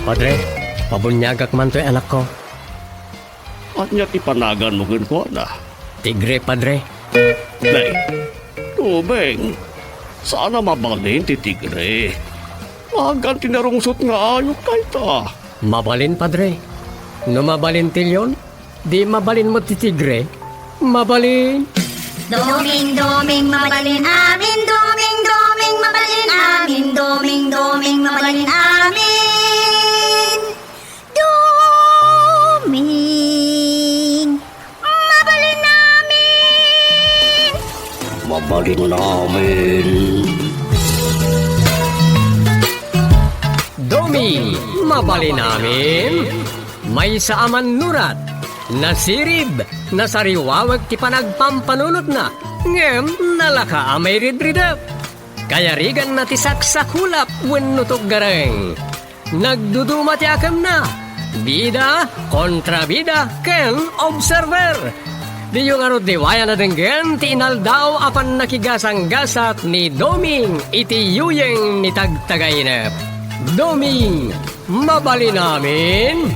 Padre, pabunyagak man to'y anak ko. At niya tipanagan mo ko na. Tigre, Padre. Nay, tubeng. Sana mabalin ti tigre. Magan tinarungsot nga ayok kay ta. Mabalin, Padre. No mabalin tilyon, di mabalin mo ti tigre. Mabalin. Doming, doming, mabalin amin. Doming, doming, mabalin amin. Doming, doming, mabalin amin. Doming, mabalin amin. Mabalin namin. Domi, mabalin namin. May saaman nurat. Nasirib, nasariwawag ti panagpampanunot na. Ngem, nalaka amay ridridap. Kaya rigan na ti saksakulap wennutok gareng. Nagduduma ti akam na. Bida, kontrabida, ken observer. Di yung diwaya na denggen ti inaldaw apan nakigasang-gasat ni Doming iti yuyeng ni tagtagainep. Doming, mabali namin.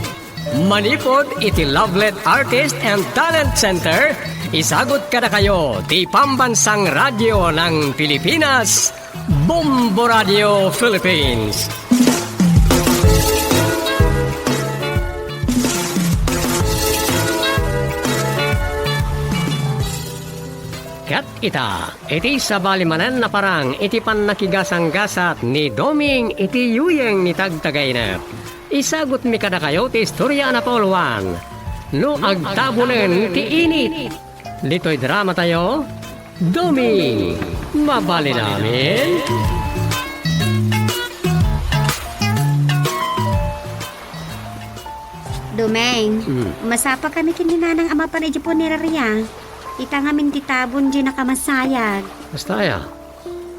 Manipod iti Lovelet Artist and Talent Center. Isagot kada kayo ti pambansang radyo ng Pilipinas, Bombo Radio Philippines. Kat ita, iti sabalimanan na parang iti pan nakigasang-gasat ni Doming iti yuyeng ni tagtagainep. Isagot mi kada kayo ti istorya na Pauluan. No agtabunen ti init. Lito'y drama tayo. Doming, mabali namin. Domeng, masapa kami kininanang ama pa na Japon ni Raria. Ita ngamin titabon di nakamasayag. Basta ya.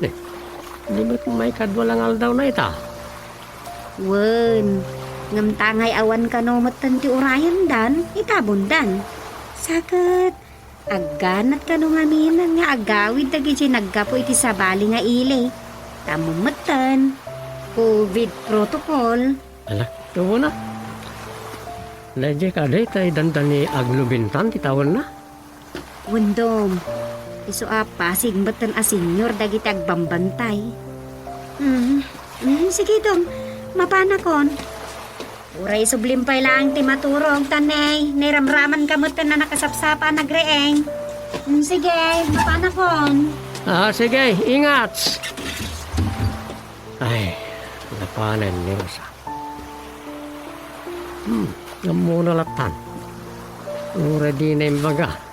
Di ba't may kadwalang aldaw na ita? Wen, ngam tangay awan ka no matan ti urayan dan, itabon dan. Sakit, agganat ka no ngaminan nga agawid dagi di naggapo iti sabali nga ili. Tamumatan, COVID protocol. Alak, tuwo na. Ledye ka day tay dandani aglubintan ti tawon na. Wendom, iso apa sigbatan a senyor dagi agbambantay. Sige dong, mapana kon. Uray sublimpay lang ti maturog tanay, niramraman kamot ka na nakasapsapa nagreeng. Sige, mapana kon. Sige, ingat. Ay, napanan ni Rosa. Gamuna latan. Ura di na imbaga.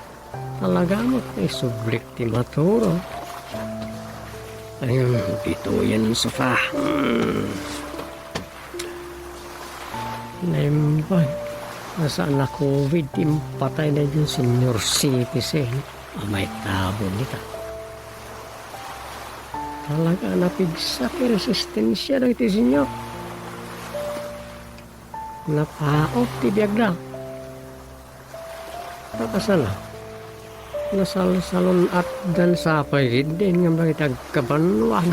Talaga mo, isublik ti maturo. Ayun, dito yan ang sofa. Naimbag. Nasaan na COVID, patay na yung senior citizen. May tabo nita. Talaga napigsa ki resistensya ng iti senyor. Napaot ti biyag na. Nakasala. Nasal-salon at dan sapay din nga bakit agkabanwan.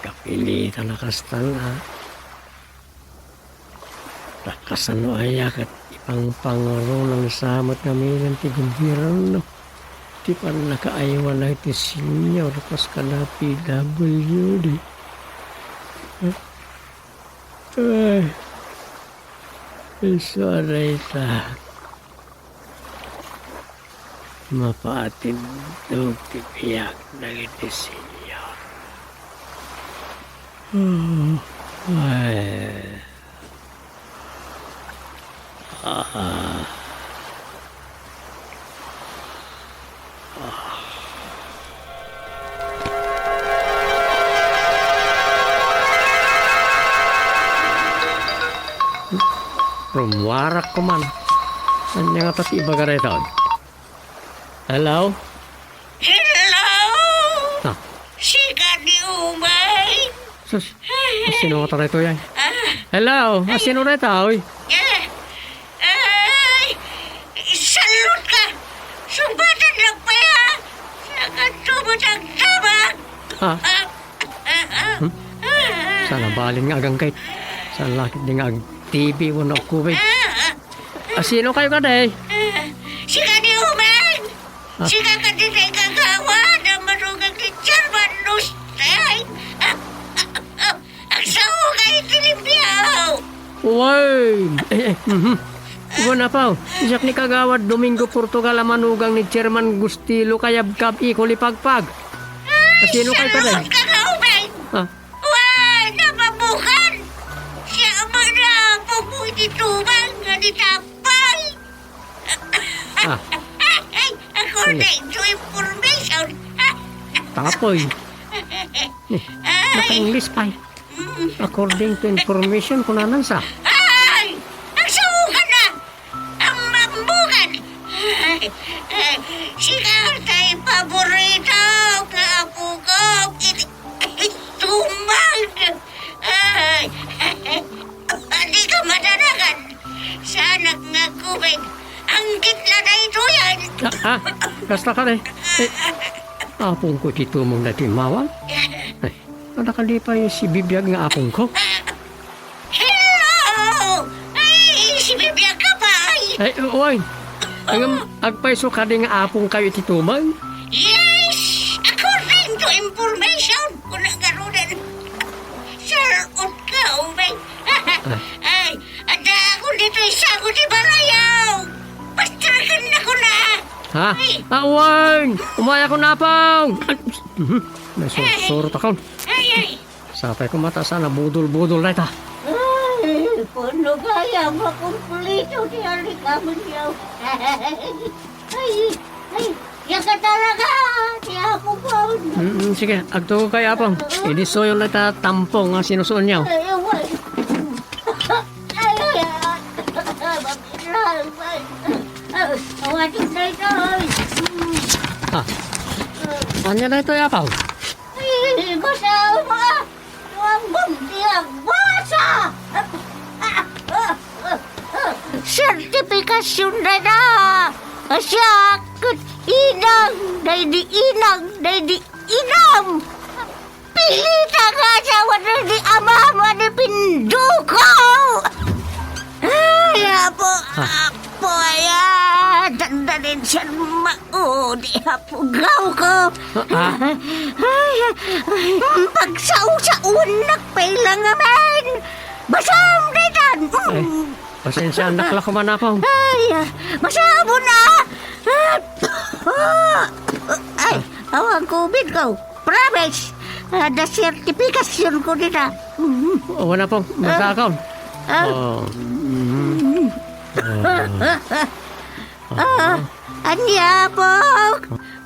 Kapilitan na kastan ha. Nakasano ayak at ipang pangaro ng samot kami ng tigumbiran no. Di pa nakaaywan na iti senyor pas ka na PWD. Ay, sorry ta. Mapatid daw tipiyak ng iti senyor. Ay. Rumwarak ko man. Ano nga pati iba ka rito? Hello? Hello? Ah. Sika ni Umay? Sus, sino ka rito yan? Hello? Sino rito? Uy? Ay! Salud ka! Sumbatan lang pa ya! Nakatubot ang tabak! Ha? Sana balin nga agang kahit sa lakit din nga ag TV mo na kuwait. Sino kayo ka day? Sika ni Uman! Ah. Sika ka din ay kagawa na marugang ni Chairman Nustay! Ang sao kay Tilimbyaw! Uy! Iwan na pa. Isak ni Kagawad Domingo Portugal amanugang ni Chairman Gustilo Kayabkab Ikoli Pagpag. Sino kayo ka day? Sarot ka nga, Uman! Ah, Wah, nababukan! Siya man na pumoy ni Tumang nga ni Tapay! ah, According to information, tapoy. Naka-English pa. According to information, kunanan sa. ay! Ang sukan na! Ang mambukan! Sika tayo paborito nga apo ko! Tumang! Ay! Hindi ka madanagan! Sana nga kubig! Ang gitla na ito yan! Basta ka rin. Apong ko titumong na timawag. Ay, nakalipa yung si Bibiyag nga apong ko. Hello! Ay, si Bibiyag ka pa! Ay, uy. Ang agpaiso ka din nga apong kayo titumang. Yes! According to information, kung nagarunan, sarot ka, umay. Ay, ada ako dito isagot ni Barayaw. Pastrakan na ko na. Ha? Uy. Umaya ko na apong. Nasusurot ako. Ay, ay. Sapay ko mata sana budol-budol na ita. Ay, puno kaya makumplito ni Alikaman yaw. Ay, ay, yan ka talaga. Tiya ko po. Sige, agto ko kay apong. Inisoyo na ita tampong ang sinusuon niyo. Ay, ay, ay, ay, ay, awatin na ito. Ha? Anya na ito yapaw? Ay, basa mo. Ang bumtiyang basa. Sertifikasyon na na. Asyakot inang, dahil inang, dahil inam. Pilita nga sa wala ni amama ni Pindukaw. Ay, apo, apo, ayan. Dandanin siya maudi, apo, gaw ko. Ay, pagsaw-saun, nagpailang naman. Basam na yan. Ay, pasensya, nakla ko man apong. Ay, masabo na. Ay, awang COVID ko. Promise. Ada sertifikasyon ko nila. Wala pong, magkakaon. Anya po.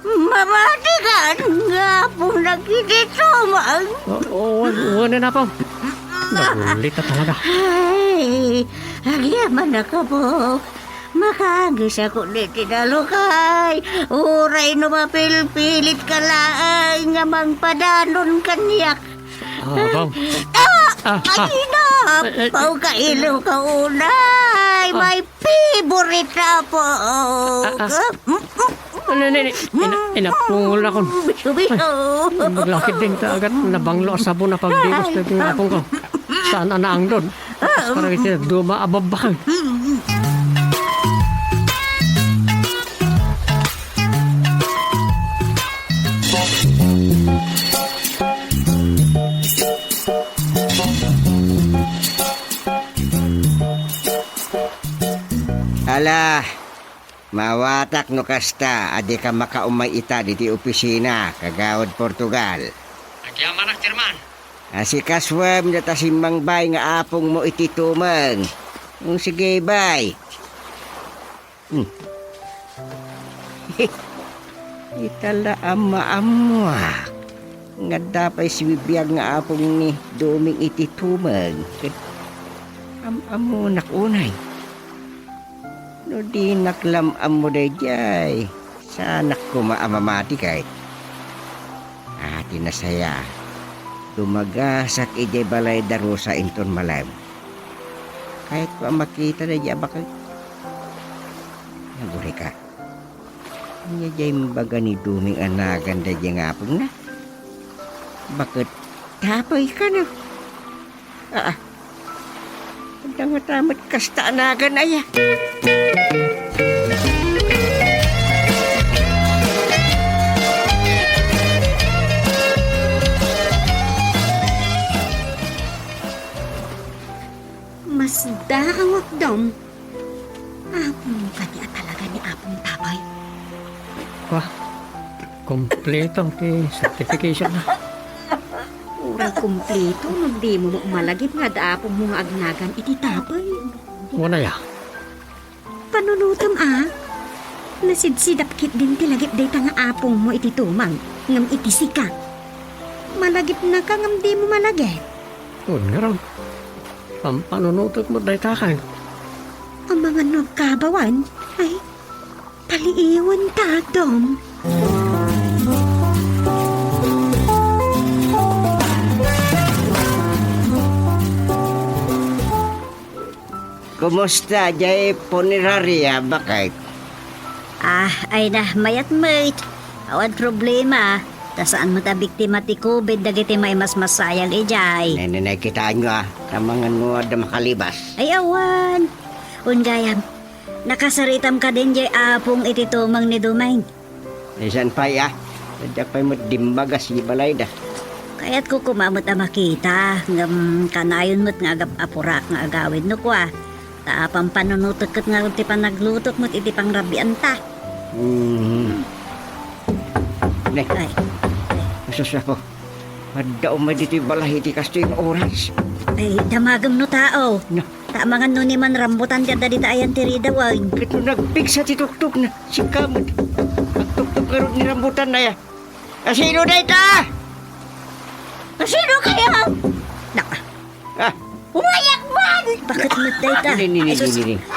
Mamatigan nga po nagkidito, mang. Wala na pong. Nagulit na talaga. Ay, agyaman ako po. Makagis ako ni tinalukay. Uray no mapilpilit ka laay nga mangpadanon kanyak. Apong. Ay na, pau ka ilaw ka unay. May favorite na po. Inapungol ako. Biso-biso. Maglakit din ka agad. Nabanglo sa sabon na pagdibos na yung apong ko. Saan na ang doon? Tapos parang ito duma ababakang. Ala, mawatak no kasta, adi ka makaumay ita diti opisina, Kagawad Portugal. Agyaman ak, Tirman. Asikaswam na tasimbang bay nga apong mo ititumang. Sige, bay. Itala ama-amwa. Nga dapay si bibiyag nga apong ni duming ititumang. Am-amo nakunay. No di naklam amo dayjay. Sanak ko maamamati kahit. Ati na saya. Dumagasak ide balay daro sa inton malam. Kahit pa makita na diya baka. Naguri ka. Nya jay mabaga ni duming anagan dayjay nga apong na. Bakit Tapay ka na. Matamat kasta anagan aya. Mas daawak dom. Apong kanya talaga ni Apong Tapay. Wah, kompleto ti certification na. Uray kumpleto, nung di mo malagip nga daapong mga agnagan iti Tapay. Wala ya. Panunutom nasidsidap kit din tilagip day nga apong mo iti tumang, ngam iti sika. Malagip na ka ngam di mo malagip. Yun nga ron. Pampanunutot mo dahi takay. Ang mga nagkabawan ay paliiwan ta, Dom. Kumusta, jay puneraria bakit? Ay na, mayat mate. Awad problema. Tasaan mo ta biktima ti COVID, dagiti may mas masayang ijay. Nanay kita nyo tamangan mo ada makalibas. Ay awan. Ungayam, nakasaritam ka din jay apong iti tumang ni Dumain. Isan pa ya? Dadya pa mo dimbagas si balay da. Kaya't ko kumamot a makita, ngam kanayon mo't nga agap apurak nga agawid no kwa. Taapang panunutot kat nga ti panaglutot mo't iti pangrabian ta. Ne, Ay, masus ako. Madao maditi balay iti kasto yung oras. ay damagam no tao. No. Tamangan no ni man rambutan dyan dali tayan tiridawan. Kito nagbig sa tituktok na si Kamot. Magtuktok karot ni rambutan na ya. Asino na ita? Sino kaya? Naka, umayak man! Bakit matay ta? Nini.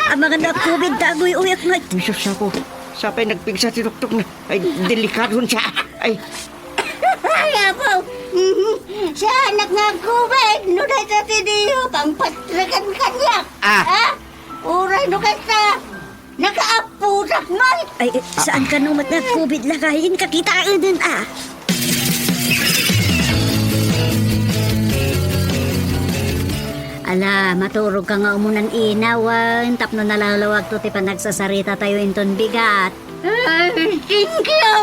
Ang mga na-COVID dagoy uyak nga. Masus ako. Sapay nagpig sa tituktok na. Ay, delikadon siya. Ay, Ay, apo. Sa anak nga kubay, no dahil sa tiniyo, pang patragan kanyak. Uray no kasta, nakaaputak man. Ay, saan ka nung mag-COVID lagayin kakitaan din Ala, maturog ka nga umunan inawan, tapno nalalawag to ti panagsasarita tayo inton bigat. Thank you.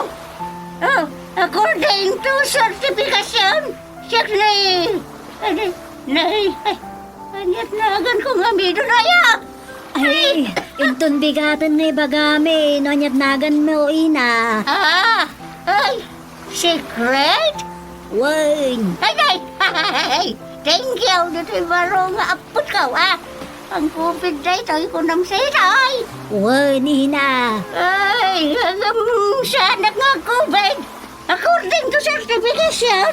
Oh, according to certification, siyak anyat nagan ko nga mido na ya. Ay, inton bigatan nga ibagami, nonyat nagan mo ina. Ay, secret? Wan, Ay, thank you. Dito baro nga apot ka, Ang COVID day, tayo ko nang sitay. wan ina. Ay, sa anak nga COVID. According to certification.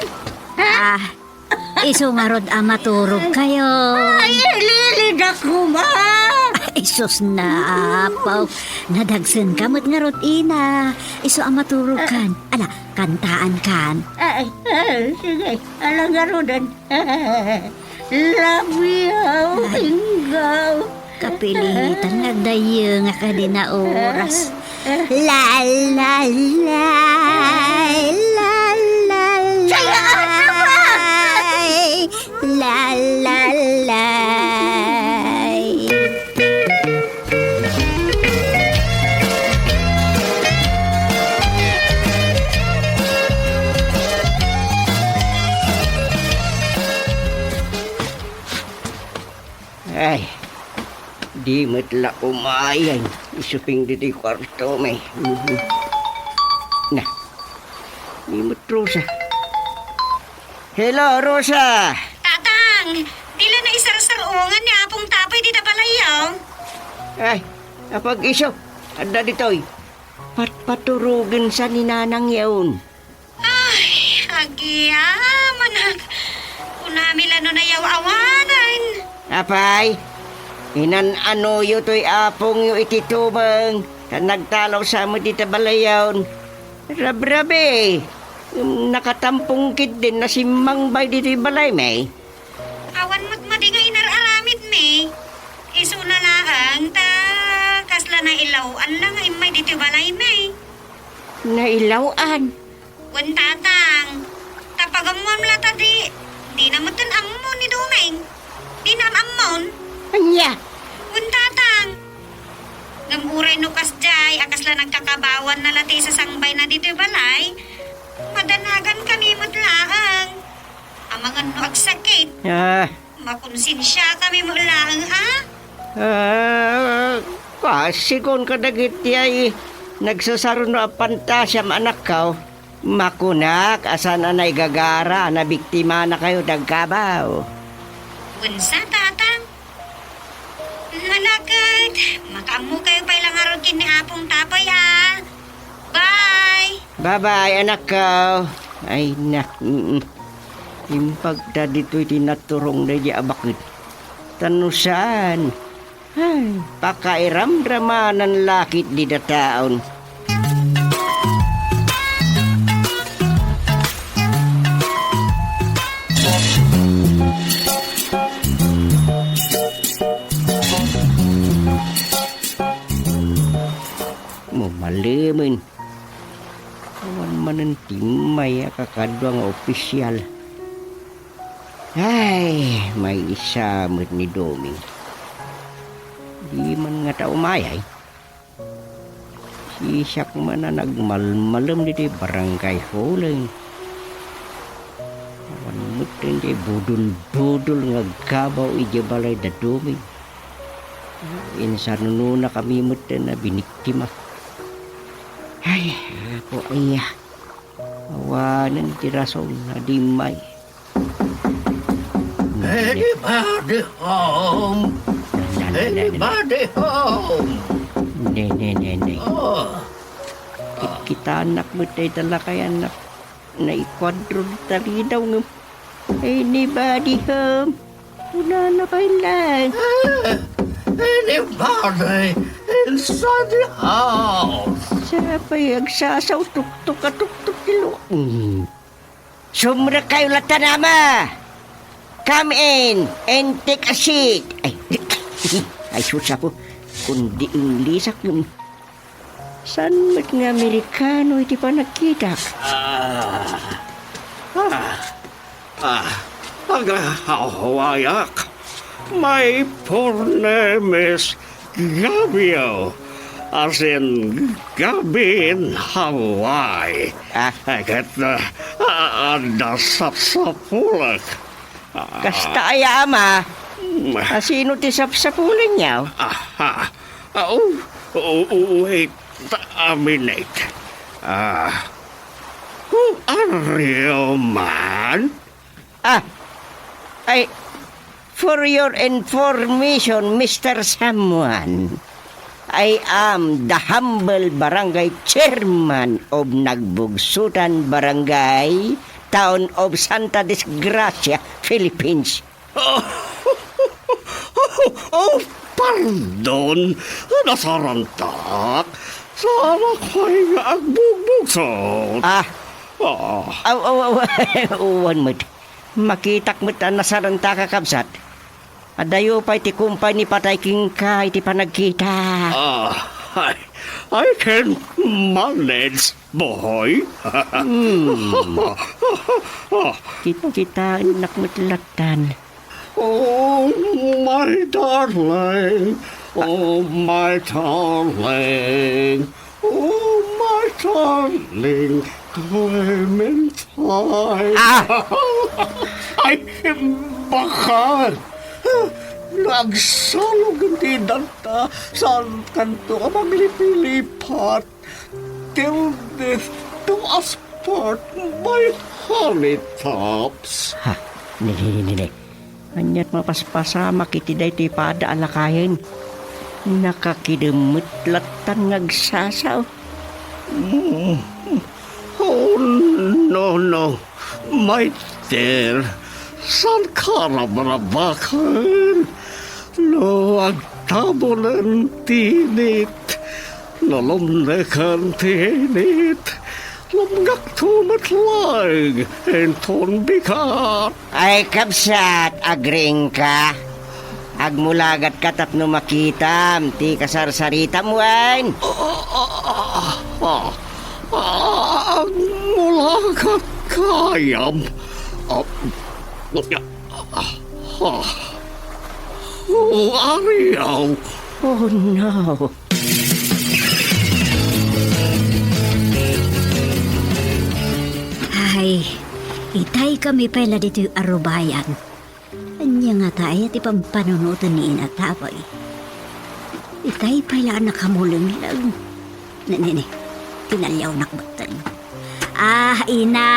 Iso nga rod maturog kayo. Ay, lilid ako, ma. Isos na apaw. Nadagsan ka mo't nga rod ina. Iso maturog kan. Ala, kantaan kan. Ay, sige. Alang nga rodan. Love you, Ingaw. Kapilitan nga dayo nga ka din na oras. La la la la la Saya ano ba? la la la. ay. Di matla umayan. Isuping diti kwarto may. Na. Di mat Rosa. Hello, Rosa. Tatang, dila na isarsarungan ni Apong Tapay di na balayaw. Ay, napag iso. Ada ditoy. Paturugan sa ninanang yaon. Ay, agya, manag. Kunamila no na yaw-awanan. Apay, inan ano yu to'y apong yu ititumang. Kan nagtalaw sa mo dito balayaon. Rabrabe. Nakatampong kid din na si Mangbay dito'y balay may. Awan mo't madigay nararamid me. Iso na lang, ta kasla na ilawan lang ay may dito balay me. Nailawan. Wan tatang, tapagamon la ta di. iti sa sangbay na dito balay, madanagan kami matlaang. Ang mga nagsakit, makonsensya kami matlaang ha? Pasikon ka dagiti ay nagsasaro na pantasya anak ka. Makunak, asan na gagara na biktima na kayo dagkabaw. Unsa tatang? Hanakad, makamu kayo pa ilang araw kini apong tapay ha. Bye! Bye-bye, anak ka. Ay, impagda dito'y tinaturong na di abakit. Tanusan. Ay, pakairamdraman ng lakit di dataon. Malimin. Kawan man ang timay kakadwa nga opisyal. Ay, may isa mo't ni Doming. Di man nga tao mayay. Sisak man na nagmalmalam dito barangay huling. Kawan mo't hindi budul-budul nga gabaw ijabalay da Doming. Insan nuna kami mo't na biniktima. Ay, ako iya. Awanan tirasong na dimay. Anybody home? Anybody home? Ne. Oh. Kita anak mo tayo tala kay anak. Na ikwadro tali daw ng anybody home? Wala na kayo lang. Anybody inside the house? Sapay agsasaw tuk-tuk ka tuk-tuk kilo. Sumra kayo latanama. Come in and take a seat. Ay susa po. Kundi Inglisak yun. San ba't nga Amerikano iti pa nagkita? Hawayak. My poor name is Gabio. As in Gabi in Hawaii. I get the sapsapulak. Kasta ay ama. Sino ti sapsapulan niya? Wait a minute. Who are you, man? For your information, Mr. Someone, I am the humble barangay chairman of Nagbugsutan Barangay, town of Santa Disgracia, Philippines. Pardon, nasarantak. Sana kayo agbugbugso. Uwan mo. Makitak mo ta nasaranta ka kabsat. Adayo pa iti kumpay ni patay king ka iti panagkita. I can manage, boy. Kita anak mo tilatan. Oh, my darling. Oh, my darling. Oh, my darling. Clementine. Ay, bakal. Nagsalog hindi danta sa kanto ka maglipilipat till death do us part, my honey tops. Nini. Anyat mapaspasama kiti day ti pada alakayin. Nakakidemut latan ngagsasaw. Oh, no. My dear, saan ka nabarabakan? No, agtabulan tinit. Nalumnekan tinit. Lumgak tumatlag. Enton bikat. Ay kabsat, agring ka. Agmulagat ka tapno makitam. Ti kasarsarita mo ayn. Agmulagat kayam. Ariel. Oh no. Kay, itay kami pala dito yung arubayan. Anya nga tayo at ipampanunutan ni inatapay. Itay pala nakamuling lang. Nene, tinalyaw nakbatan. Ina,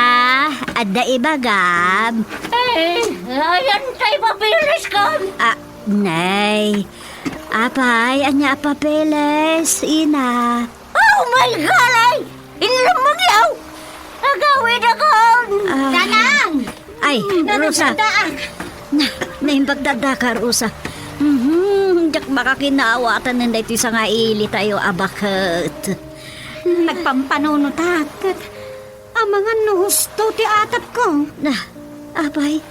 adda ibagab. Ayan tayo papilis ka. Nay, apay, anya papeles, ina. Oh my God, ay! Inlamang yaw! Agawin ako! Tanang! Ay, Rosa. Naimbagdada ka, Rosa. Dak baka kinaawatan na ito sa nga ili tayo abakat. Nagpampanunutat. Ang mga nuhusto ti atap ko. Apay,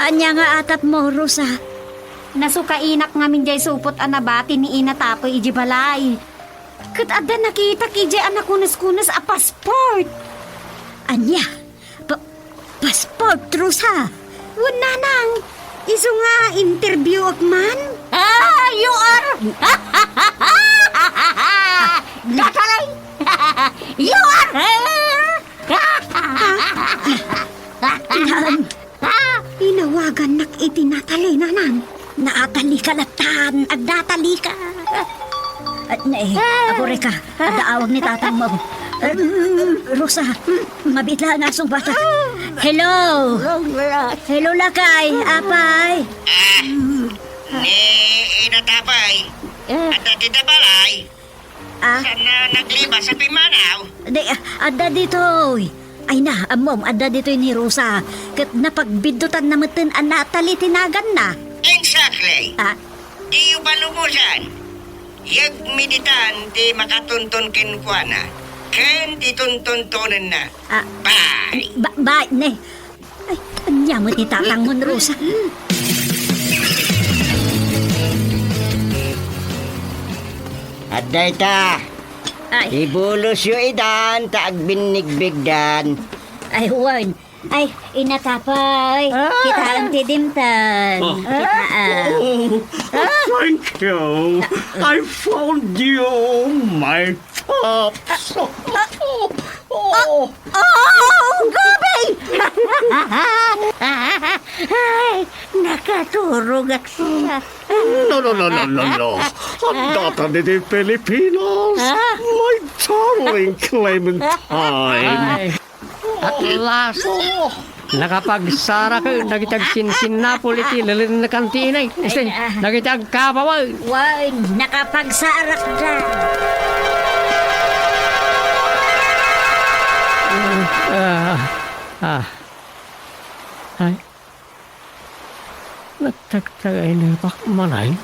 anya nga atap mo, Rosa. Nasukainak ngamin jay supot anabati ni ina tapoy iji balay. Kat ada nakita kiji anak kunas-kunas a passport. Anya? Passport, Rosa. Wala nang. Iso nga interview ak man. You are... Natalay! You are... Inawagan nak itinatalay na nang. Naatali ka latan, agdatali ka. Ako reka, adaawag ni tatang mo. Rosa, mabitla nga song bata. Hello! Hello lakay, apay. Ni inatapay. At dito balay. Sana nagliba sa Pimanaw. Ada dito. Ay na, amom, ada dito ni Rosa. Kat napagbidutan na matin ang natali tinagan na. Exactly. Di yung balumusan. Yag meditan di makatuntun kinkwana. Ken di tuntuntunan na. Bye. Bye, ne. Ay, kanya mo titatang mo, Rosa. Aday ta. Ay, Ibulos yung idan, taag binigbigdan. ay, Juan. Ay, inatapay. Kita ang tidimtan. Kita Thank you. I found you, my tops. Gabi! Ay, nakaturog at siya. No. Ang data ni the Pilipinas. My darling Clementine. At last, nakapagsara ka, nagitag sinsin na politi, lalin na kantinay. Nagitag kapawal. Juan, nakapagsarak dyan. Ay, nagtagtagay na pakmalay.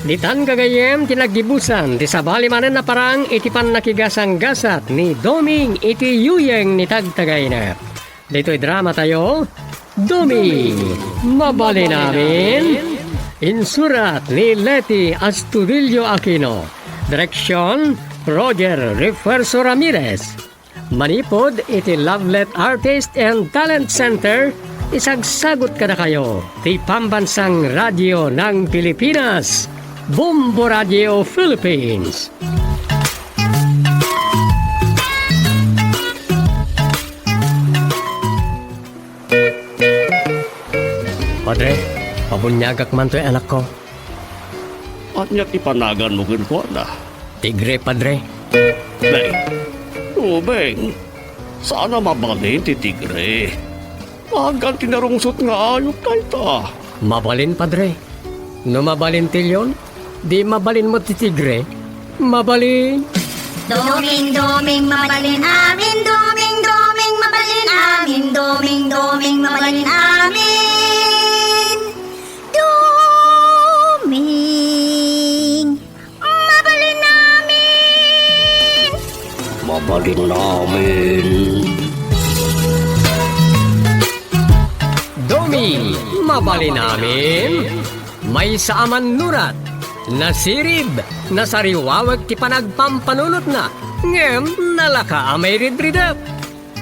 Ditan kagayem tinagibusan di sabali manen na parang itipan nakigasang-gasat ni Doming iti yuyeng ni tagtagay na. Dito'y drama tayo, Doming, mabali namin. Insurat ni Leti Astudillo Aquino. Direksyon, Roger Refuerzo Ramirez. Manipod iti Lovelet Artist and Talent Center. Isagsagot ka na kayo. Ti Pambansang Radyo ng Pilipinas. Bombo Radio Philippines. Padre, pabunyagak man to'y anak ko. At niya't ipanagan mo kinkwana. Tigre, Padre. Beng, Beng, sana mabalin ti tigre. Agan tinarungsot nga ayok tayo ta. Mabalin, Padre. No mabalin tilyon, di mabalin mo ti tigre. Mabalin. Doming, mabalin amin. Doming, mabalin amin. Doming, mabalin amin. Doming, mabalin amin. Mabalin namin. Domi, mabalin namin. May saaman nurat. Nasirib, nasariwawag ti panagpampanunot na. Ngem, nalaka amay ridridap.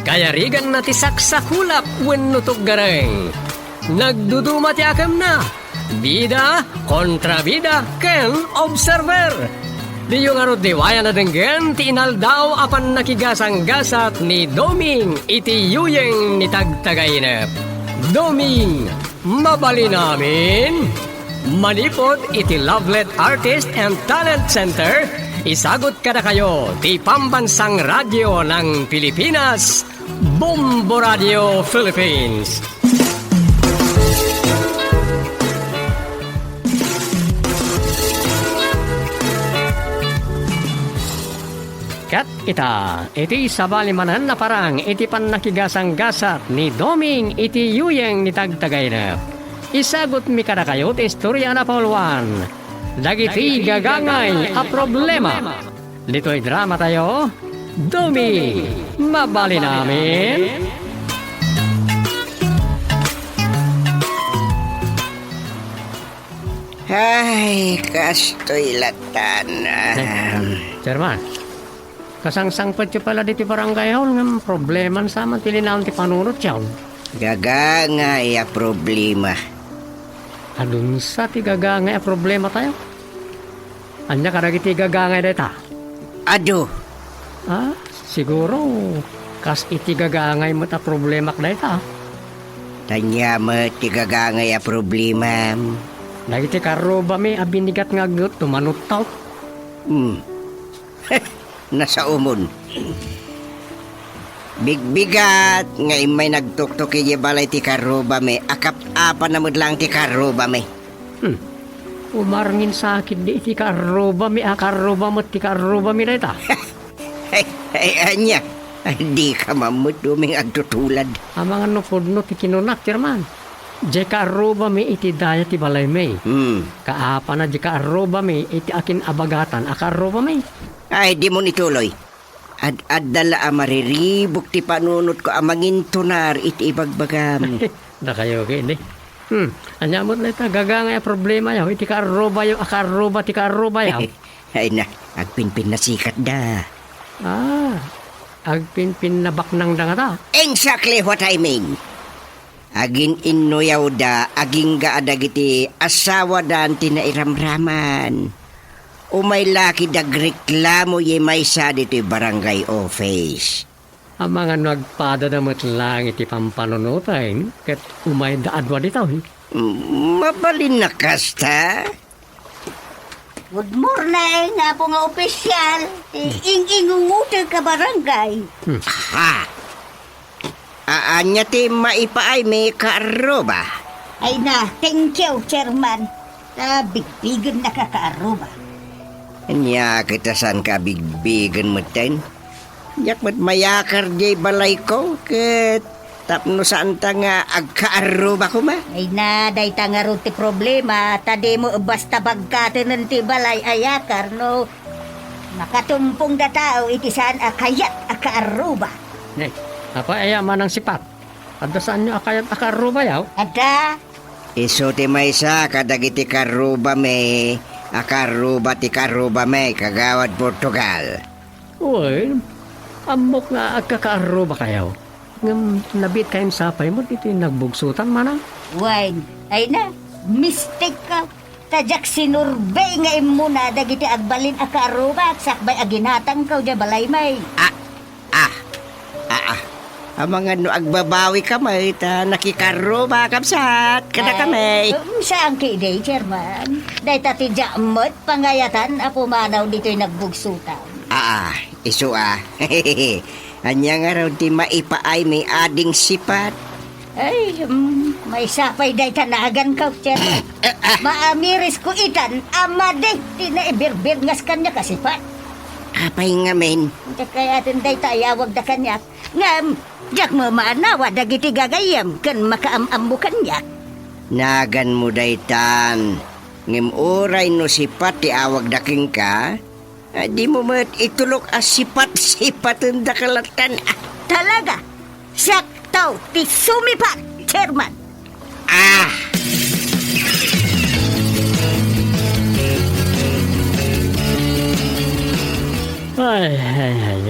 Kaya rigan na ti saksakulap wenno gareng. Nagduduma ti akam na. Bida kontra bida ken observer. Di yung arot diwaya na denggen ti inaldaw apan nakigasang-gasat ni Doming iti yuyeng ni tagtagainep. Doming, mabali namin. Manipod iti Lovelet Artist and Talent Center, isagot kada kayo ti pambansang radyo ng Pilipinas, Bombo Radio Philippines. Kat ita, iti sabalimanan na parang iti pan nakigasang-gasat ni Doming iti yuyeng ni tagtagainep. Isagot mi kada kayo ti istorya na Pauluan. Dagiti gagangay a problema. Dito'y drama tayo. Doming, mabali namin. Ay, kastoy latan. Chairman, kasangsangpad siya pala dito barangay hall ng problema sa man tilinaon ti panunot siya. Gagangay a problema. Adun sa ti gagangay a problema tayo. Anya ka ti gagangay deta? Ado, Ah, siguro kas iti gagangay mo ta problema ka deta. tanya mo ti gagangay a problema. Dagiti karoba mi abinigat nga gut tumanot tao. Nasa umon. Bigbigat nga imay nagtuktok kaya balay ti karoba me. Akap-apa namod lang ti karoba me. Umarngin sakit di iti karoba mi akaroba mo ti karoba mi deta. Ay, anya. Ay, di ka mamut duming agtutulad. Ang mga nupudno ti kinunak tirman. Di karoba mi iti daya ti balay mi. Kaapa na di karoba mi iti akin abagatan akaroba mi. Ay, di mo nituloy. Ad-adala a mariribok ti panunot ko amangin tunar iti ibagbagam. Da kayo gini. Anyamot na ita gagangay a problema yaw iti karoba yaw akaroba ti karoba yaw. Ay na, agpinpin na sikat da. Agpinpin na baknang da nga ta. Exactly what I mean. Agin inuyaw da, aging gaadagiti asawa dan tinairamraman. Umay laki dagreklamo ye may sa dito barangay office. Ang mga nagpada damot lang iti pampanunutain ket umay daadwa ditaw. Mabalin na kasta. Good morning, nga po nga opisyal. Ing-ingungutag ka barangay. Ha! Aanya ti maipaay may karoba. Ay na, thank you, chairman. Bigbigan na kakaaruba. Anya kita saan ka bigbigan mo ten? Yak mat mayakar jay balay ko ket tapno saan ta nga agkaaruba ko ma? Ay na, day tanga ti problema. Tadi mo basta bagkatin ng ti balay ayakar, no? Makatumpong da tao iti saan akayat akaaruba. Apa aya manang sipat. Adda saan nyo akayat akaruba yaw? Ada, Iso ti may sa kadagiti karuba me. Akaruba ti karuba me kagawad Portugal. Uy, amok nga agkakaruba kayaw. Ngam nabit kayong sapay mo dito yung nagbugsutan mana. wine. Ay na, mistake ka. Tadyak sinurbay nga imuna dagiti agbalin akaaruba at sakbay aginatang ka dya balay may. Ang mga no agbabawi kamay ta nakikaruba kapsat kada kamay. Saan kiday, chairman? Day tati jamot pangayatan apo manaw dito'y nagbugsutan. Iso Anya nga raw di maipaay may ading sipat. Ay, may sapay day tanagan ka, chairman. Maamiris ko itan, amade, tinaibirbir ngas kanya kasipat. Apay nga men. Kaya atin day tayawag da kanya. Ngam, jak mo maanawa dagiti gagayam kan makaamam mo kanya. Nagan mo daytan. Ngim oray no sipat ti awag daking ka. Di mo mat itulok as sipat-sipat ang dakalatan. Talaga, sakto, ti sumipat, chairman. Ay,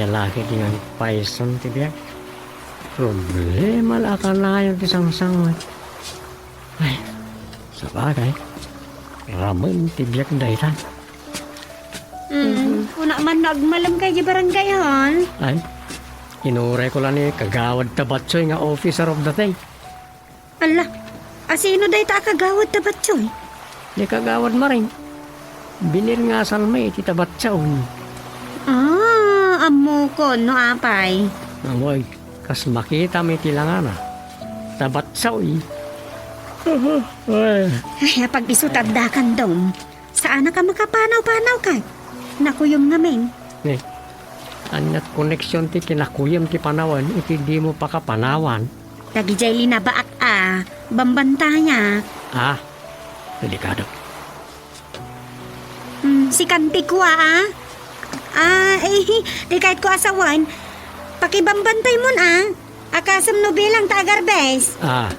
lalaki dengan paison ti biyak. Problema la ka na yung tisang-sangat. Ay, Sa bagay, ramen tibyak daytan. Una man nagmalam kay di barangay hon. Ay, inuray ko lang ni kagawad tabatsoy nga officer of the day. Ala, asino day ta kagawad ta batsoy? Di kagawad maring. Binil nga salmay ti tabatsaw. Amo ko no apay. Amoy, kas makita may tilangana. Tabatsaw Ay, Ay, pag isutagdakan dong, saan na ka makapanaw-panaw ka? Nakuyom ngamin. eh. Anyat koneksyon ti kinakuyam ti panawan, iti di mo pa kapanawan. Lagi jay linabaak bambanta niya. Ah, delikado. Si kanti ko di kahit ko asawan, pakibambantay mo akasam nobelang tagarbes. Ah,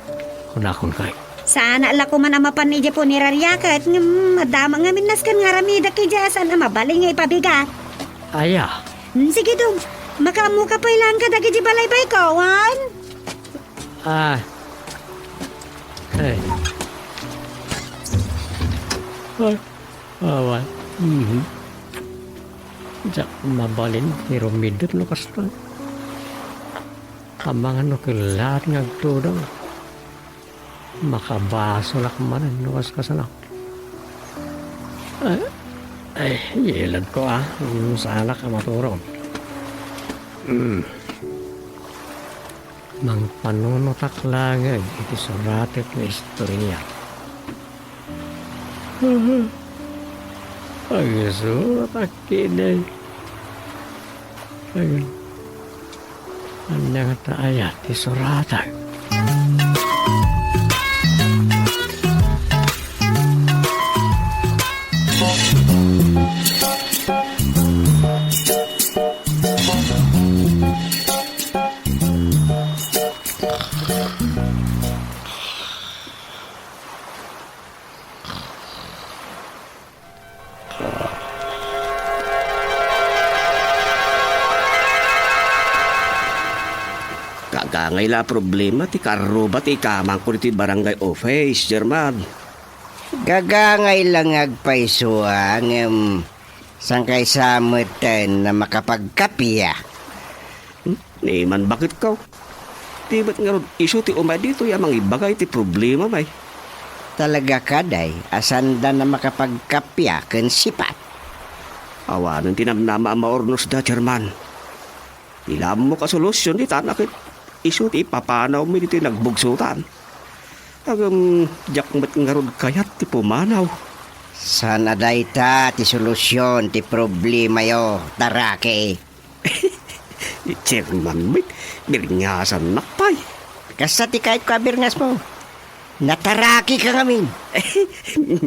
kunakon kay. Sana ala ko man amapan ni Japo ni Raryakat, madama nga minas kan nga ramida kay Jasan, mabali nga ipabigat. Aya, Sige dong, makamu ka pa ilang ka dagi di balay-bay ko, wan? ah. Ay. Ay, awan. Jak mabalin ni Romidot no kasto. Kamangan no kilat ngagtudang. Makabaso lak manan no kasanak. Ay, yelad ko sana ka maturong. Mang panunutak langag iti suratet na istorya. Ay, surat akin ay. Ano nga ayat ti suratan. Kagangay la problema ti karro ba ti kamang ko ti barangay office, German. Gagangay lang agpaisuang sangkay samutan na makapagkapya. Niman bakit ka? Di ba't nga ron iso ti umay dito yamang ibagay ti problema may. Talaga kaday, asanda na makapagkapya ken sipat. Awanan tinamnama ang maornos da, German. Ilam mo ka solusyon di tanakit. Iso ti papanaw mo dito nagbugsutan. Agam, jakmat nga ron kayat ti pumanaw. Sana dayta ti solusyon ti problema yo, tarake. German, may biringasan nakpay. Kasta ti kahit kabirngas mo, nataraki ka ngamin.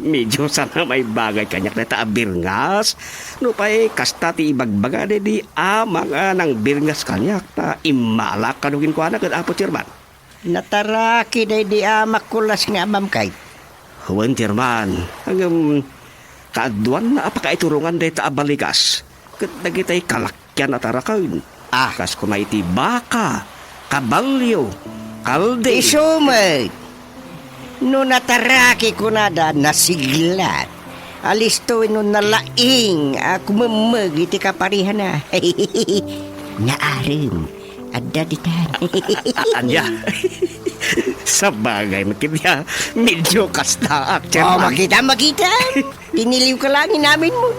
Medyo sana may bagay kanyak na taabirngas. No pa'y kasta ti ibagbaga di mga nang birngas kanyak na imalak kanugin ko anak at apo German. Nataraki day di makulas nga amam kay. Huwan German, hanggang kaaduan na apakaiturungan day taabalikas. Kat nagitay kalakyan at arakawin. Kas ko may ti baka, kabalyo, kalde. Isumay! No nataraki ko na da nasiglat. Alisto no nalaing ako mamag iti kaparihan na. Naarim. Adda ditan. Anya. Sa bagay, makita, medyo kastaak, German. Makita. Tiniliw ka lang namin mo.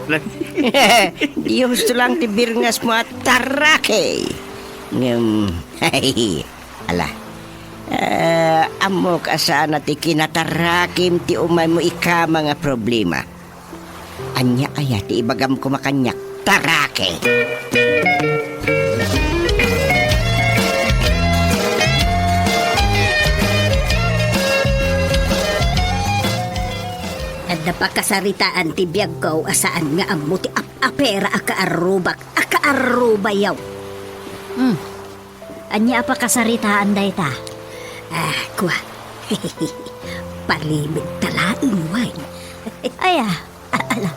Di gusto lang ti birngas mo at tarake. Ala. Amok asana ti kinatarakim ti umay mo ika mga problema. Anya aya ti ibagam ko makanyak tarake. Adda pa kasaritaan ti biyag ko asaan nga amo ti apera akaarubayaw. Anya apa kasaritaan dayta? Kuha. Palimig talaing wine. Aya, ala,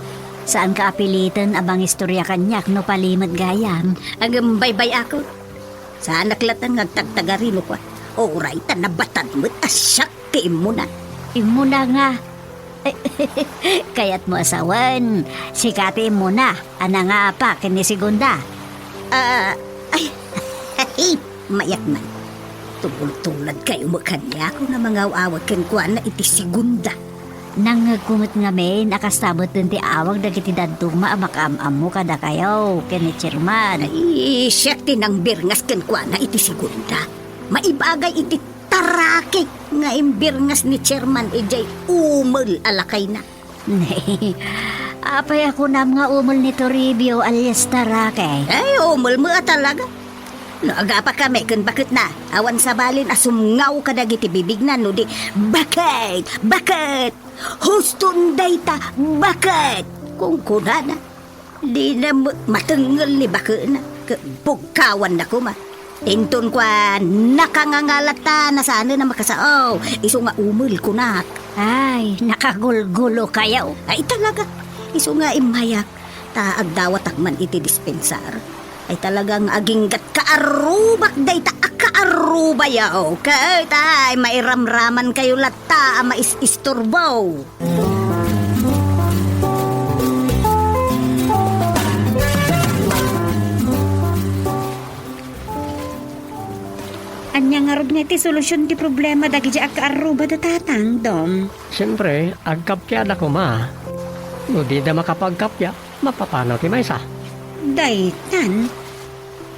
saan ka apilitan abang istorya kanyak no palimad gayam? Ang baybay ako. Sa naklat ang nagtagtagarino ko. Oray, tanabatan mo't asyak kay mo na. imo na nga. Kaya't mo asawan, sikati mo na, ana nga pa, kini segunda. Ay, mayak man. Tulad kayo mo kanya ako na mga awag kan kuan na iti segunda. Nang kumot nga men, akasabot din ti awag na kiti daduma makam-am mo kada kayo, kini chairman. Ay, siya tinangbir ngas kan kuan na iti segunda. Maibagay iti tarakik nga imbir ngas ni chairman ijay umul alakay na. Apay ako na mga umol ni Toribio alias Tarake. Ay, umul mo talaga. No, aga pa kami kun bakit na. Awan sa balin asumngaw ka dagiti bibig na no di. Bakit? Huston dayta, bakit? Kung kuna na. Di na matengel ni bakit na. Bugkawan na ko ma. Tinton kwa nakangangalata na sana na makasao. Iso nga umul ko na. Ay, nakagulgulo kayo. Ay talaga. Iso nga imayak. Taag dawat akman iti dispensar. Ay talagang aginggat kaarubak day ta kaaruba yaw. Kahit ay mairamraman kayo lata mais-isturbaw. Anya nga rod nga iti solusyon ti problema dagi di akaaruba da tatang, Dom. Siyempre, agkapya na ko ma. No di na makapagkapya, mapapanaw ti maysa. Daytan?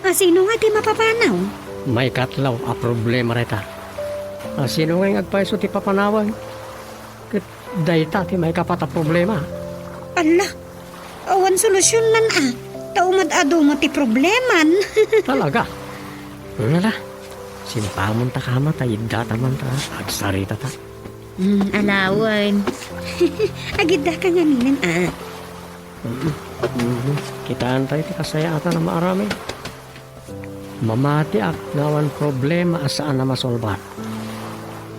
Sino nga di mapapanaw? May katlaw a problema reta. Sino nga agpaiso ti papanawan? Ket dayta ti may kapata problema. Ala, awan solusyon man Taumad-ado mo ti probleman. Talaga. Wala. Simpamon ta kama ta idata man ta agsarita ta. Alawan. Agida ka nga ninan Kitaan tayo ti kasayatan na maarami. Mamati ak ngawan problema asaan na masolbat.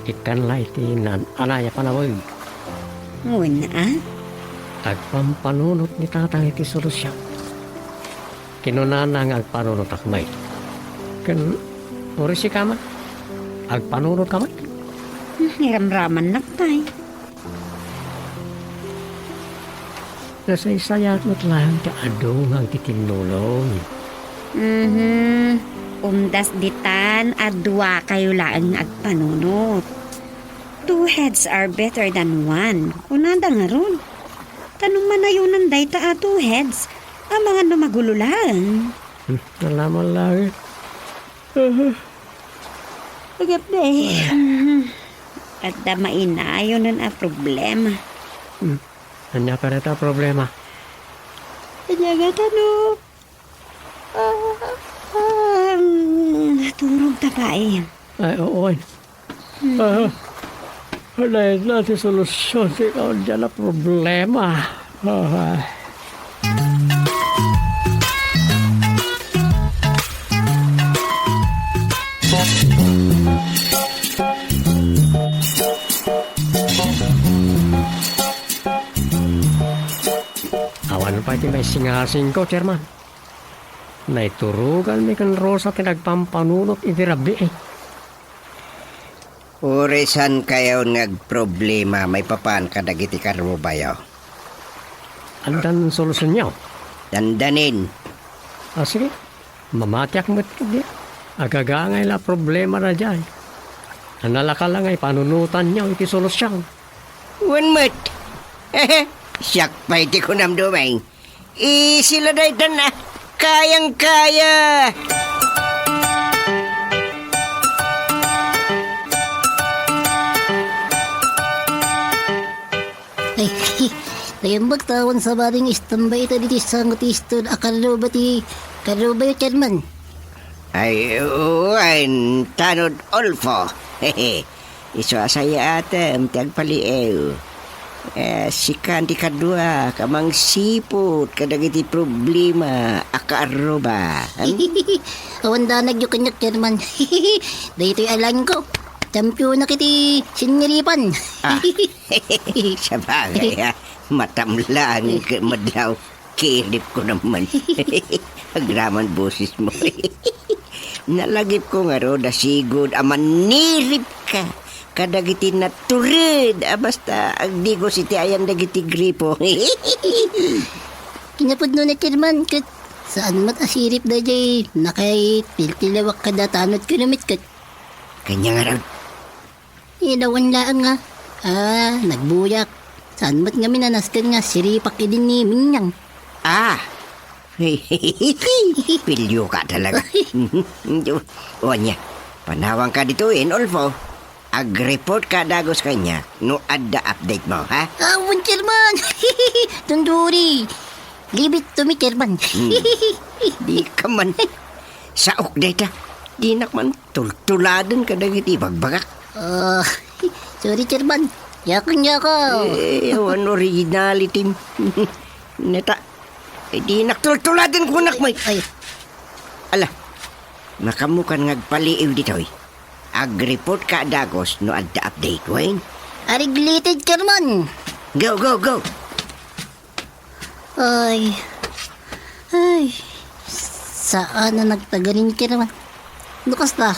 Ikan la iti nan anaya panawag. Una Agpampanunot ni tatang iti solusyon. Kinunana nga agpanunot akmay. Kan uri si kama. Agpanunot kamay. Hiram-raman na tay. Nasaysayat mo't lang ka adong ang titinulong. Umdas ditan adwa kayo laang agpanunot. Two heads are better than one. Kunada nga ron. Tanong manayunan day ta two heads. Ang mga numagulo lang. Nalaman lang. Agap day. At damain na yun ang problema. Anya pa reta problema. Kanya nga tanong. Turog tapain. Ay, oo. Wala natin solusyon sa ikaw dyan na problema. Awan pa iti may singasing ko, Chairman. Naiturugan mi kan Rosa tinagpampanunot iti rabi eh. Urisan kayo nagproblema, may papan kadagiti karubayo. Andan solusyon niyo? Dandanin. Sige, mamatiak mo't di. Agagangay la problema na dyan. Analaka lang ay panunutan niyo iti solusyon. Wanmat. Siyak pa iti ko namdumay. Sila daytan na. Kayang-kaya. Ay, tayambag tawan sa baring istambay ito dito sa ngutistod. Akalo ba yung chairman? Ay, uwan, tanod olfo. Iso asaya ata, tagpaliew. Sikan di kadua, kamang sipot, kadagiti problema, akaaroba. Awan danag yung kanyak chairman. Dito yung alangin ko. Champion na kiti siniripan. Sa bagay, matamlang madlaw. Kilip ko naman. Agraman boses mo. Nalagip ko nga ro, dasigod, aman nirip ka. kadagiti na turid. Basta, agdi ko si Tiayan dagiti gripo. Kinapod nun na Chairman, kat saan mat asirip da jay, nakay piltilawak kada tanod kilomit kat. Kanya nga raw. Ilawan laang nga. Nagbuyak. Saan mat nga minanaskan nga siripak idin ni Minyang. Pilyo ka talaga. O niya, panawang ka dito Olfo. Ag-report ka dagos kanya no adda update mo, ha? Awan, Chairman. Tunduri. Leave it to me, Chairman. Di ka man. Sa update, di nakman tultuladan ka dagiti bagbagak. Sorry, Chairman. Yakang. Awan originality. Neta, di naktultuladan ko nakmay. Ay, Ala, makamukan ngagpaliiw dito, Ag-report ka dagos no adda update, Wayne. regulated, Chairman. Go, go, go. Ay. Saan na nagtagarin, Chairman? Lukas na.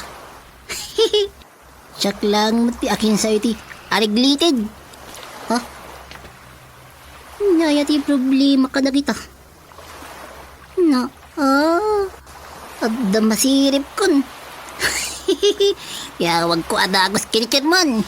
Siyak lang mati akin sa iti. Regulated. Ha? Naya ti problema ka na kita. Na, adda masirip kon. Kaya wag ko adagos kini, Chairman.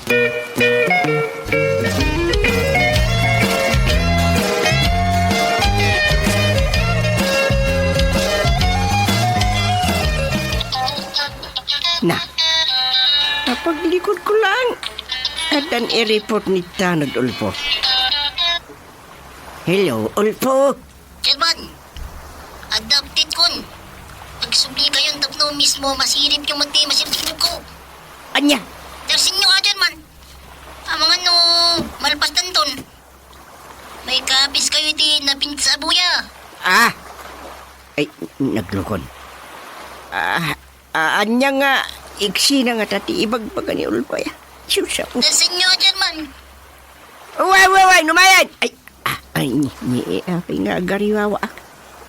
Na, napaglikod ko lang. At ang i-report ni Tanod Ulfo. Hello, Ulfo. Chairman, adapted kon. Pagsubli kayong tapno mismo, masirip yung mati, masirip ko. Anya, Tersin nyo ka, Chairman. Ang mga no, malpastan ton. May kapis kayo iti napinit sa abuya. ay, naglukon. Anya nga, iksi na nga tati ibagpaga ni Ulfo, ya. Susa po. Tersin nyo, Chairman. Way, numayad! Ay, apay nga gariwawa.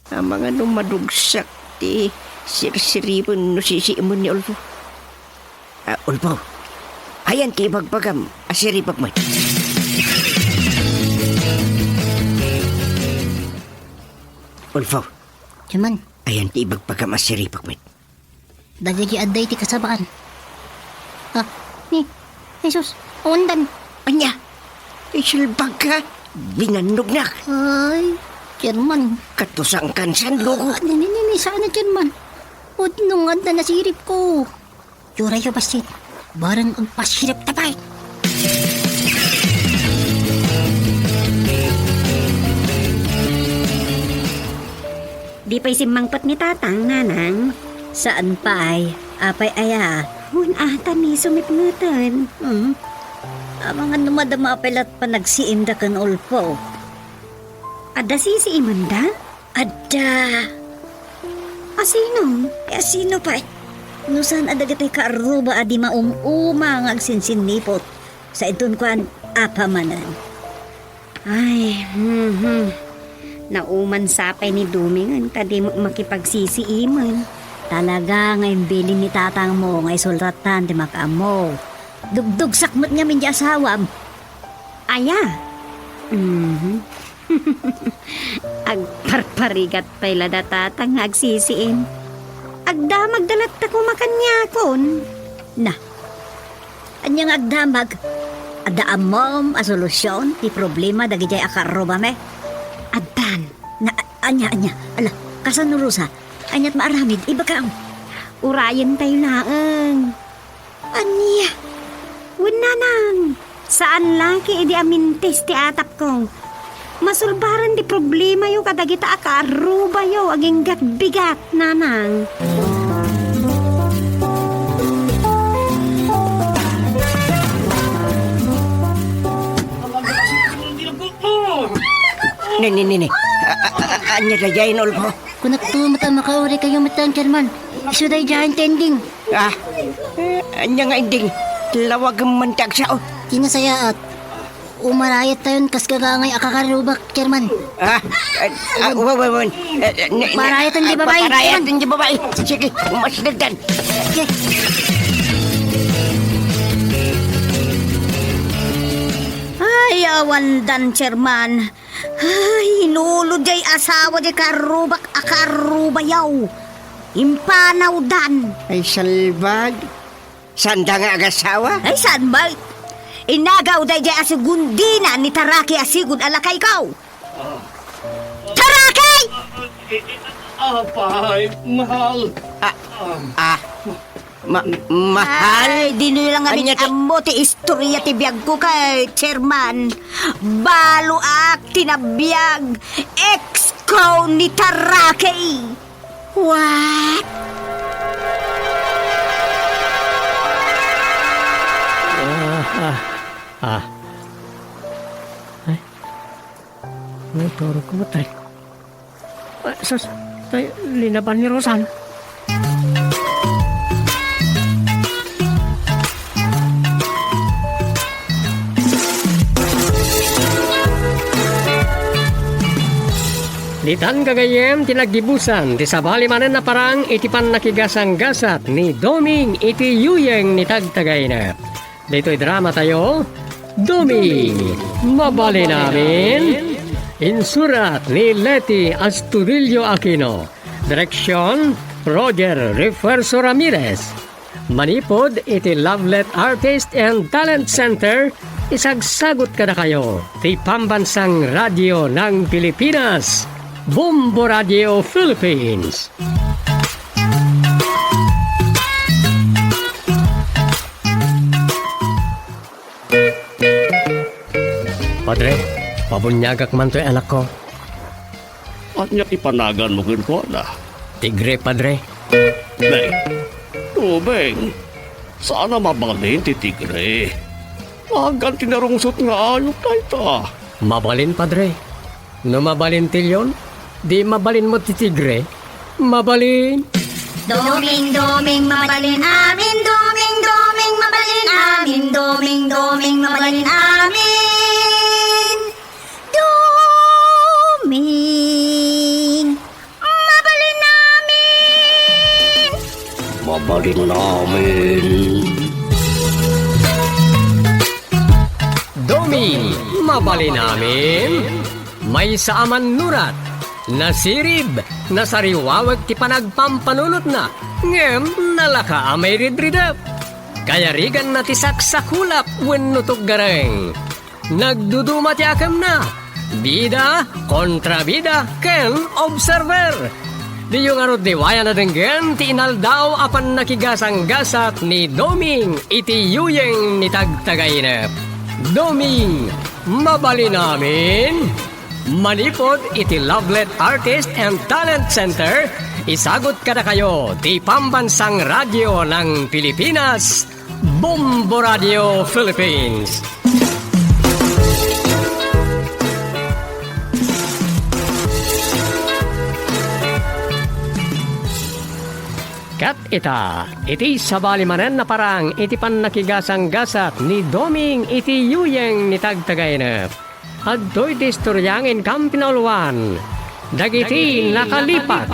Ang mga numadugsak, ti sirsiripon no sisiimon ni Ulfo. Ulfo, ayan kay bagpagam, asiripag mo. Ulfo, Chairman, ayan kay bagpagam, asiripag mo. dagagi aday ti kasabaan. Jesus, undan. Anya, isilbag ka, binanog na. Ay, Chairman. Katusang kansan, loko. Nini, sana, Chairman. Nung anda nasirip ko. Yura yung basit. Barang ang pasirip tapay. Di pa'y simangpat ni tatang, nanang. Saan pa ay? Apay aya. Hun ata ni sumipngatan. Ang mga numadama pelat pa nagsiimda kan Ulfo. Ada si Imanda? Ada. Asino? Sino pa? Nusan adagatay ka aruba adi maumuma ang agsinsinipot. Sa itun kuan apamanan. Ay, Nauman sapay ni Duming tadi makipagsisiiman. Talaga ngayon bilin ni tatang mo ngay sulratan di makaamo. Dugdug sakmot nga min di asawam. Aya. Agparparigat pa'y lada tatang agsisiim. Agdamag dalat ta kumakanyakon. Na. Anyang agdamag. Adaamom a solusyon ti problema dagijay akaroba me. Adan. Na anya. Ala, kasanurusa. Anyat maaramid iba ka. Urayan tayo laang. Anya. Wala nang. Saan laki idi amintis ti atap kong. Masulbaran di problema yo kadagita akaruba yo aging bigat nanang. Nini. Anya dayain, Ulfo. Kunak to mata makauri kayo matan, Chairman. Isuday dyan tending. Anya nga inding. Lawag ang mantag sao. Kinasaya at umarayat tayon kas kagangay akakarubak, Chairman. Parayatan di babae. Parayatan di babae. Sige, umasdadan. Ay, awan dan, Chairman. Ay, inulod jay asawa jay karubak akarubayaw. Impanaw dan. Ay, salbag. Sanda nga agasawa? Ay, saan ba? Inagaw day jay asigundina ni Taraki asigud alakay ikaw. Taraki! Apay, mahal. Mahal. Ay, di nyo lang Anya amin amo ti istorya ti biyag ko kay Chairman. Balo ak tinabiyag ex-ko ni Taraki. What? May toro ko ba tayo? Sus, tayo, linaban ni Rosan. Ditan gagayem tinagdibusan ti sabali manen na parang itipan nakigasang gasat ni Doming iti yuyeng ni tagtagay na. Dito'y drama tayo, Doming, mabali namin. Insurat ni Leti Astudillo Aquino. Direksyon, Roger Refuerzo Ramirez. Manipod iti Lovelet Artist and Talent Center. Isagsagot ka na kayo. Ti Pambansang Radyo ng Pilipinas. Bombo Radio Philippines. Padre, pabunyagak man to'y anak ko. At niya ipanagan mo ko na. Tigre, padre. Nay, tubeng. Sana mabalin ti tigre. Magan tinarungsot nga ayok na ito. Mabalin, padre. No mabalin tilyon, di mabalin mo ti tigre. Mabalin. Doming, doming, mabalin amin. Doming, doming, mabalin amin. Doming, doming, mabalin amin. Doming, mabalin amin. Mabalin namin. Doming, mabalin namin. May saaman nurat. Nasirib, nasariwawag ti panagpampanunot na. Ngem, nalaka amay ridridap. Kaya rigan na ti saksakulap wenno gareng. Nagduduma ti akam na. Bida, kontrabida, ken observer. Di yung arot diwaya na denggen ti inaldaw apan nakigasang gasat ni Doming iti yuyeng ni tagtagainep. Doming, mabali namin. Manipod iti Lovelet Artist and Talent Center. Isagot ka na kayo ti Pambansang Radyo ng Pilipinas. Bombo Radio Philippines. Kat ita, iti sabali manen na parang iti pan nakigasang gasat ni Doming iti yuyeng ni tagtagainep. At do'y distoryangin Kampinolwan. Dagiti nakalipat.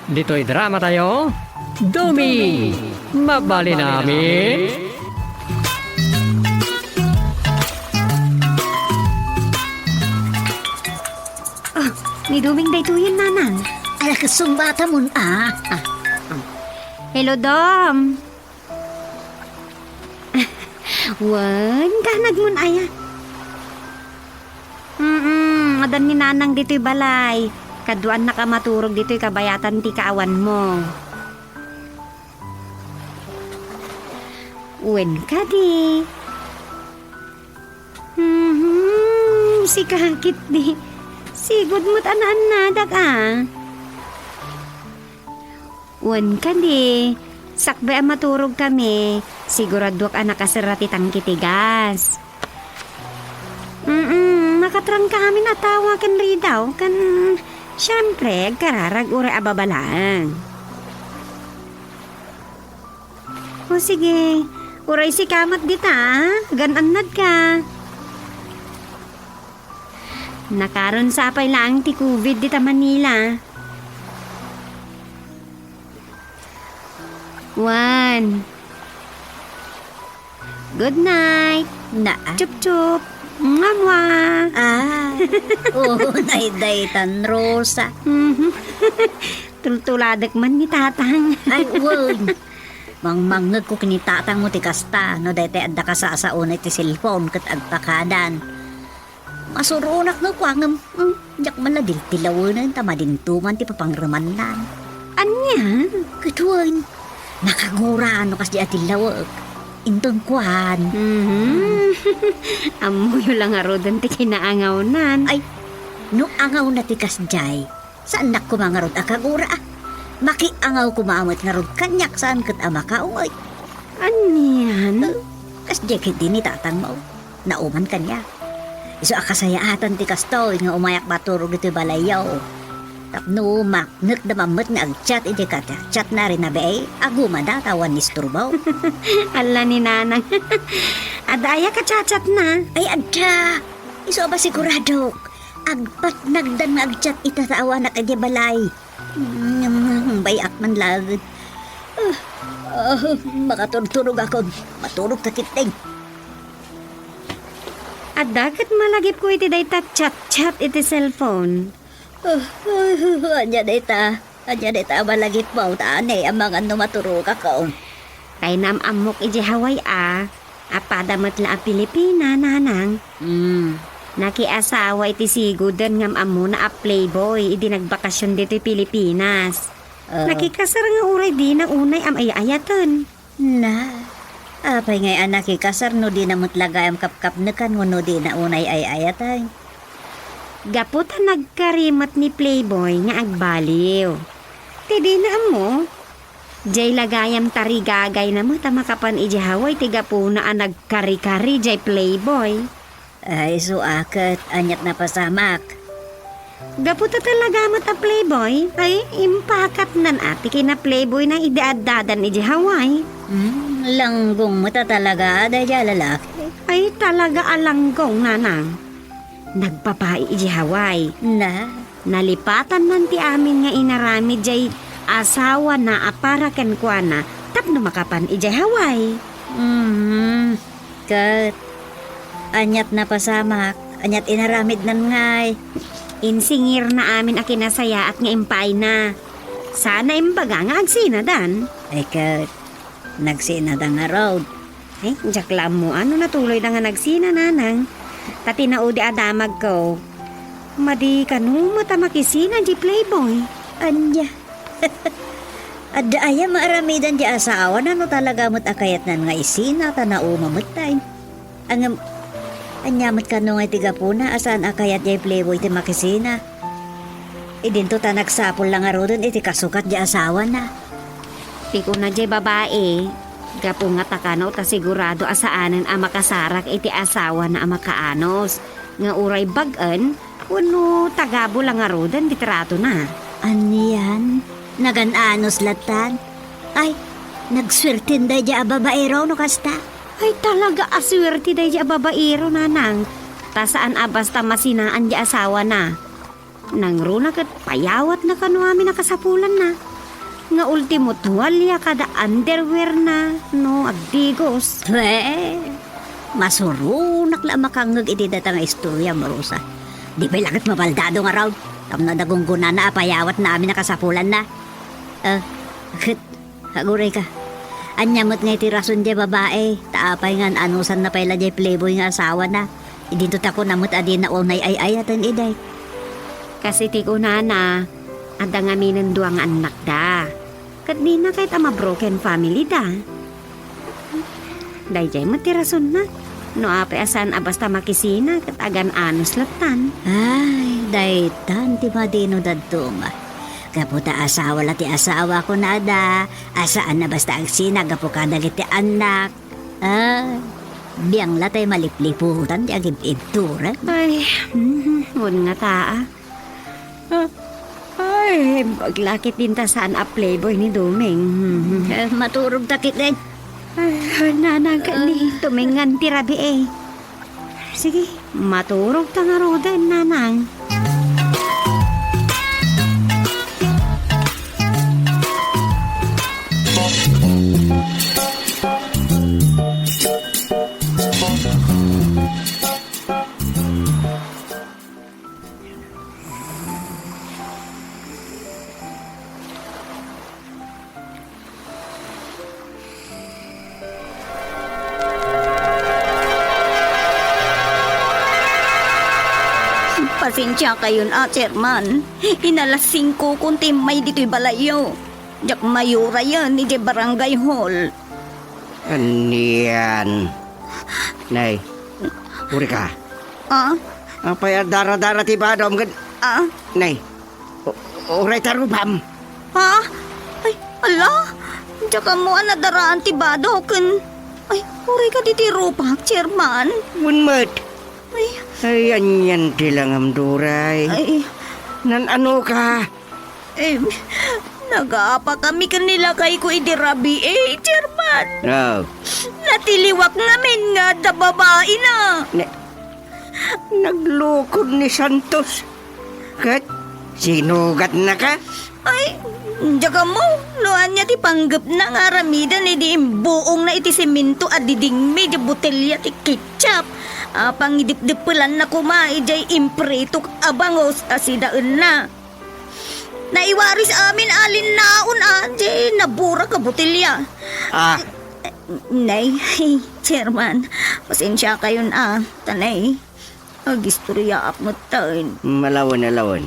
Dito'y drama tayo. Doming, mabali namin. Ni Doming daytoyen nanang. Ala kasumbata mun Hello, Dom. Wan, kanag mun aya. Madan ni nanang dito'y balay. Kaduan na ka maturog dito'y kabayatan ti kaawan mo. Wen ka di. Si kakit di. Sigod mo't anaan na daga. Wen ka di. Sakbe ang maturog kami. Siguradwak anak kasarati tang kitigas. Nakatrang kami natawa kan ridaw kan syempre kararag uri ababalaan. O sige, uray si kamat dita, gananad ka. Nakaroon sapay lang ti COVID dita Manila. One. Good night. Na. Chup chup. Nga mwa. Ah, oo, daytan, Rosa. Tultuladak man ni tatang. Ay, wag. Mangmangag ko kinitatang mo ti kasta, no dayte adda ka sa unay ti cellphone kat agpakadan. Masurunak no kwangam, jak man la diltilawanan tamadintuman ti papangramanan. Anya? Katuan, nakagura no kas di atilawag. Intong kwan. Amoy lang arodan ti kinaangawnan. Ay, no angaw na ti kasjay. Saan nak kumangarod akagura ah? Makiangaw kumamot nga rod kanyak saan kat amakaoy. Anyan? Kasjay kit din ni tatang mo. Nauman kanya. Iso akasayaatan ti kastoy nga umayak baturog iti balayaw. Tapno maknek da mamot nga agchat iti chat na rin na be aguma da tawan ni Sturbaw. Ala ni nanang. Adaya ka chat na. Ay adya, iso ba sigurado? Agpat nagdan nga agchat itatawa na kanya balay. Bayak man lagad. Makaturturog ako. Maturog takiting. Adakat malagip ko iti dayta chat iti cellphone. Anya dita malagip mo taanay ang mga numaturog ako. Kay namamok iti Hawaii apadamat la a Pilipina nanang. Nakiasawa iti sigudan ngam amo na a playboy iti nagbakasyon dito Pilipinas. Nakikasar nga uray di na unay am ayayatan. Na, apay ngay anak ikasar no di na mutlagayam kapkap nekan no di na unay ay ayatay. Gaputa nagkarimat ni playboy nga agbaliw. Tidi na amo. Jay lagayam tarigagay na mo tamakapan iti Hawaii tiga po na nagkari-kari jay playboy. Ay suakat anyat na pasamak. Gaputa talaga mat a playboy ay impakat nan ati kina playboy na ideadadan iti Hawaii. Langgong mata talaga dahil lalaki. Ay talaga alanggong nanang. Nagpapai iti Hawaii. Na, Nalipatan man ti amin nga inarami jay asawa na apara ken kuana tapno makapan iti Hawaii. kat anyat na pasamak, anyat inaramid nan ngay. Insingir na amin a kinasaya at nga impay na. Sana imbaga nga agsinadan. Ay kat, nagsinada nga road. Ay, jaklam mo ano natuloy na nga nagsina nanang. Tati naudi adamag ko. Madi kanu matamakisina di playboy. Anya. Adda aya maaramidan di asawa na no talaga mo't akayat nan nga isina ta na umamutay. Ang anyamot ka no nga tigapuna asan akayat di playboy ti makisina. Idinto ta nagsapol lang nga rodon iti kasukat di asawa na. Tiko na di babae. Gapo nga takanaw ta sigurado asaanan ang makasarak iti asawa na ang makaanos. Nga uray bagan, kuno tagabo lang nga rodan ditrato na. Aniyan? Nagananos latan? Ay, nagswertin da di ababaero no kasta? Ay talaga aswerte day di babaero nanang. Ta saan basta masinaan di asawa na. Nang runa kat payawat na kanu amin nakasapulan na. Nga ultimo tuwalya kada underwear na no agdigos. Masurunak la makangag iti data nga istorya Marusa. Di ba langit mabaldado nga raw? Tam na dagungguna na apayawat na amin nakasapulan na. Haguray ka. Anyamot nga iti rason di babae. Taapay nga anusan na pala di playboy nga asawa na. Idinto tako namot adi na unay ay ayatan iday. Kasi tiko na ada nga minanduang anak da. Kat di na kahit ama broken family da. Dahil matirason na. No ape asan basta makisina kat agan anos latan. Ay, daytan ti madino dadto nga. Kaputa asawa la ti asawa ko na da. Asaan na basta ang sinagapo ka dalit ti anak. Biyang latay malipliputan ti agib-ibtura. Ay, hun nga taa. Ay, paglakit din ta saan a playboy ni Duming. Maturog takit din. Ay, nanaga ni tumingan ti rabi eh. Sige, maturog ta nga rodan, nanang. Pasensya kayo na, Chairman. Inalasing ko kung timay dito'y balayo. Jak mayura yan ni Barangay Hall. Aniyan. Nay, uri ka. Ah? Apay dara-dara ti badom gad. Ah? Nay, uray tarubam. Ha? Ay, ala? Tsaka mo nadaraan ti Badok. Ay, uri ka diti rupak, Chairman. Munmat. Ay, Ay, anyan tilang amduray. ay, Nan ano ka? eh, nag-aapa kami kanila kay ko idirabi Chairman. No. Natiliwak namin nga da babae na. Naglukod ni Santos. Kat, sinugat na ka? Ay, jaga mo, noan niya ti panggap na nga ramida ni di buong na iti semento at diding medyo botelya ti ketchup. Pang idip-dipulan na kumai jay impretok abangos asidaan na. Naiwaris amin alin naon jay nabura ka botelya. Ah, Nay, Chairman, pasensya kayo na, tanay. Agistorya akmat taon. malawan na lawan.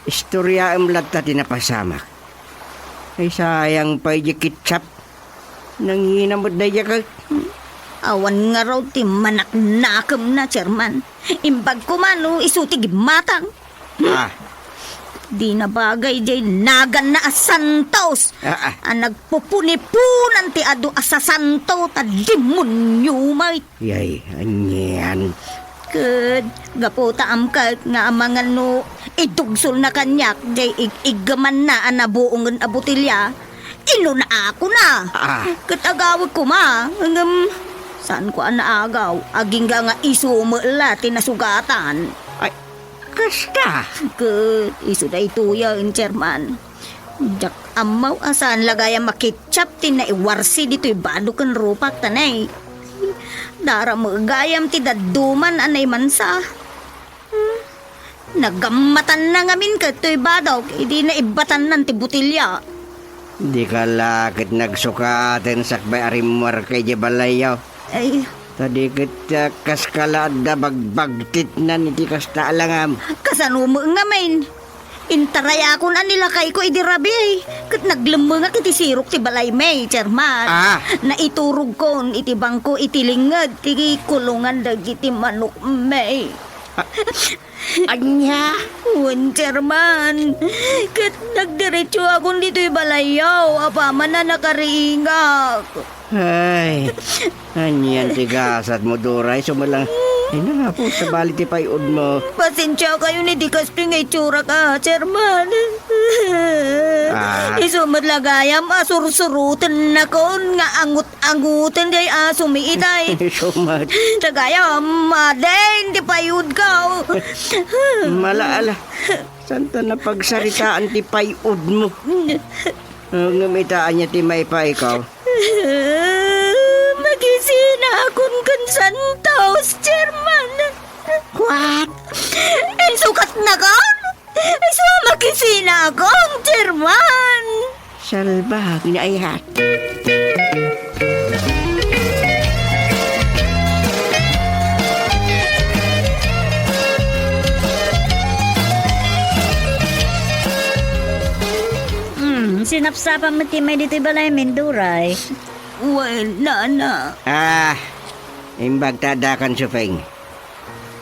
Istorya ang lagta tinapasamak. Ay sayang pa kitchap. Nanginamod na ka. Awan nga raw ti manak-nakam na, Chairman. Imbag ko mano, isutig matang. Ah, Di na bagay jay nagan na asantos. Ang nagpupunipunan ti ado asasanto ta demonyo may. yay, anyan. Kud, gaputa am ka nga amangan no idugsol na kanyak jay igaman na anabuongan abutilya. Ino na ako na. Katagawag ko ma. Saan ko naagaw? Aging nga isumala tinasugatan. Ay, kasta. Good. Iso na ituya in Chairman. Jak amaw asan lagaya makitchap tin na iwarsi dito'y badukan rupak tanay. Dara mo gayam ti daduman anay mansa. Nagamatan na ngamin ka to'y badok. Hindi na ibatan ng ti butilya. Di ka lakit nagsukaten sakbay arimwar kay Jebalayaw. Ay, Tadi kita kaskalada bagbagtit na niti kasta alangam. kasanumo nga main. Intaraya ko na nila kay ko idirabi ay. Kat naglemeng nga kiti sirok ti balay may, Chairman. Na iturog kon iti bangko itilingad ti kulungan dagiti manok may. Anya? Wan, Chairman. Kat nagdiretso akong dito'y balayaw. Apaman na nakariingak. Ay, anyan tigasat mo duray. Sumalang, ay na nga po sa bali ti payod mo. Pasensya kayo ni di kasto nga itsura ka, Chairman. Isumadlagayam asursurutan na kon nga angut-angutan day sumiitay. Sumat. Tagayam, maden, di payud ka. Malaala. Santa na pagsaritaan ti payod mo. Ngamitaan niya ti may pa ikaw. Magisina akong kansantos, Chairman. What? Sukat na ka? Magisina akong, Chairman. Salbag na ayat. Sinapsapan mo timay dito'y balay menduray. Wala na. Imbag tadakan supeng.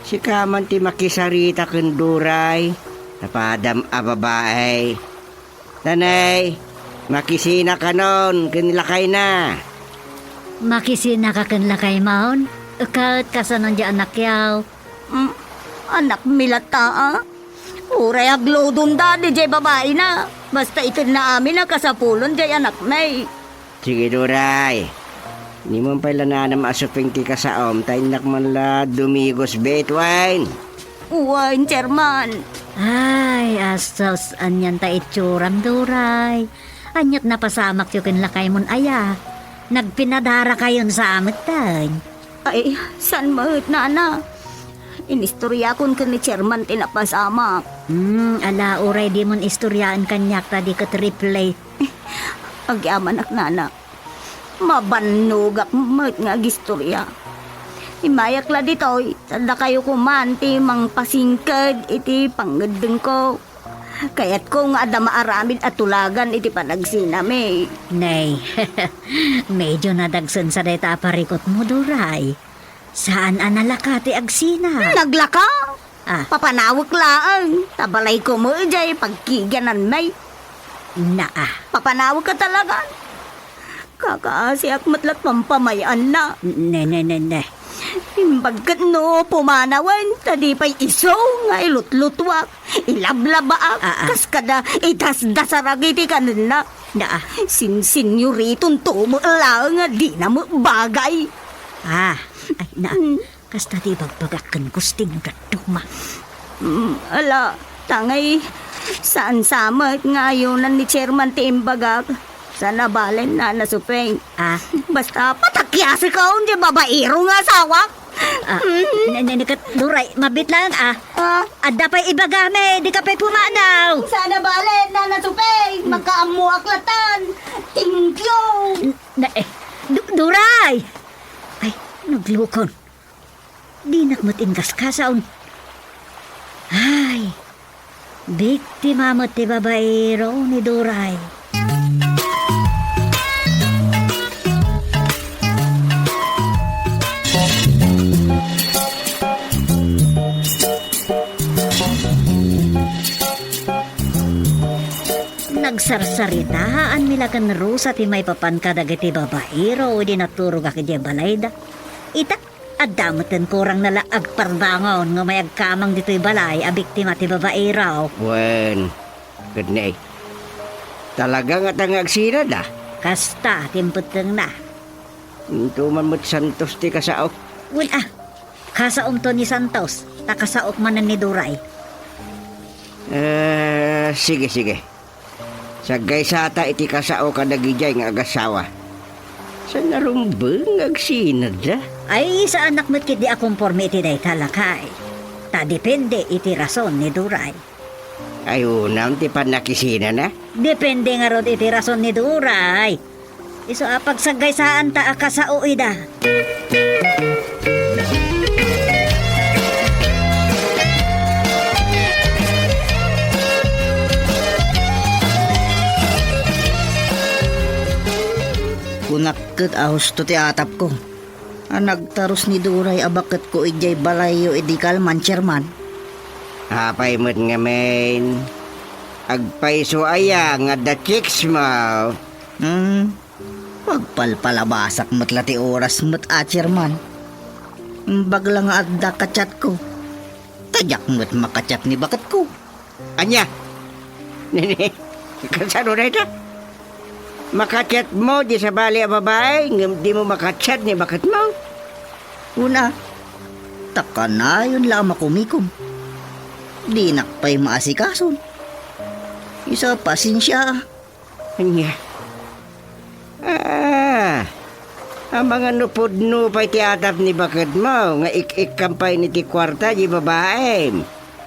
Si kaman ti makisarita kenduray. Napadam a babae. Tanay, makisina ka nun, kinilakay na. Makisina ka kanlakay maon. Kahit kasanon di anak yaw. Anak milata, Uray aglodon dadi jay babae na. Basta itin na amin na kasapulon jay anak may. Sige duray. Ni mo pala na asuping ti kasaom. Tainak man la dumigos betwine. Uwain, Chairman. Ay, astos, anyan ta itsuram duray. Anyat napasamak yung kinlakay mon aya. Nagpinadara kayon sa amit tay. Ay, san mahit na na? Inistorya kon ka ni Chairman tinapasamak. Ala, uray di mon istoryaan kanyak tadi ka triple. Agyaman ak nana. Mabanugak mahit nga gistorya. Imayak la ditoy, sada kayo kuman ti mang pasingkad iti panggedeng ko. Kaya't ko nga ada maaramid at tulagan iti panagsinami. Nay, medyo nadagsan sa dayta parikot mo, Duray. Saan analakati agsina? Naglaka? Ah, Papanawak laang. Tabalay ko mo jay pagkigyanan may. naa. Papanawak ka talaga. Kakaasiak matlat pampamayan na. Ne. Imbagkat no, pumanawan, tadi pa'y iso nga ilutlutwak, ilablabaak, kaskada, itas-dasaragiti ka na. Naa. Sinsenyoritong tumo lang nga di na mo bagay. Ay, naa. Kasta di bagpagakan kusting gaduma. Ala, tangay, saan samat ngayonan ni Chairman Timbagak? Sana balen na nasupeng. Basta patakyasi ka di babaero nga sawak. Nanikat, Duray, mabit lang Ada pa'y ibagame, di ka pa'y pumanaw. Sana balen na nasupeng, magkaamuaklatan. Thank you. Duray! Ay, naglukon. Di nakmatingas ka saon. Ay, biktima mo ti babaero ni Duray. Nagsarsaritaan mila kan rusa ti may papan kadagiti babaero o di naturog akidya balayda. Ita, adamatan kurang nala agparbangon nga may agkamang dito'y balay a biktima ti babaero. Wen, good night. Talaga nga tangag sinad Kasta, timputeng na. Tuman mo't Santos ti kasaok. Wala, kasaom to ni Santos, takasaok manan ni Duray. Sige. Sagay sata iti kasao kadagijay nga agasawa. Sa narumbeng agsinad Ay, sa anak mo't kit di akumporme iti day talakay. Ta depende iti rason ni Duray. Ay unam ti panakisina na. Depende nga rod iti rason ni Duray. Iso apag sagay saan ta akasao ida. Kunakit ahos to ti atap ko. Nagtaros ni Duray abakit ko ijay balayo idikal man Chairman. Hapay mo't nga main. Agpaiso aya nga the chicks mo. Pagpalpalabasak mo't lati oras mo't Chairman. Bagla nga adda kachat ko. Tadyak mo't makachat ni bakit ko. Anya? Nini, kasano na ito? Makachat mo di sa bali a babae, di mo makachat ni bakit mo? Una, taka na yun lang makumikom. Di nakpay maasikason. Isa pasensya. Anya? Ang mga nupod-no pa'y tiatap ni bakit mo, nga ik-ik-kampay ni ti kwarta di babae.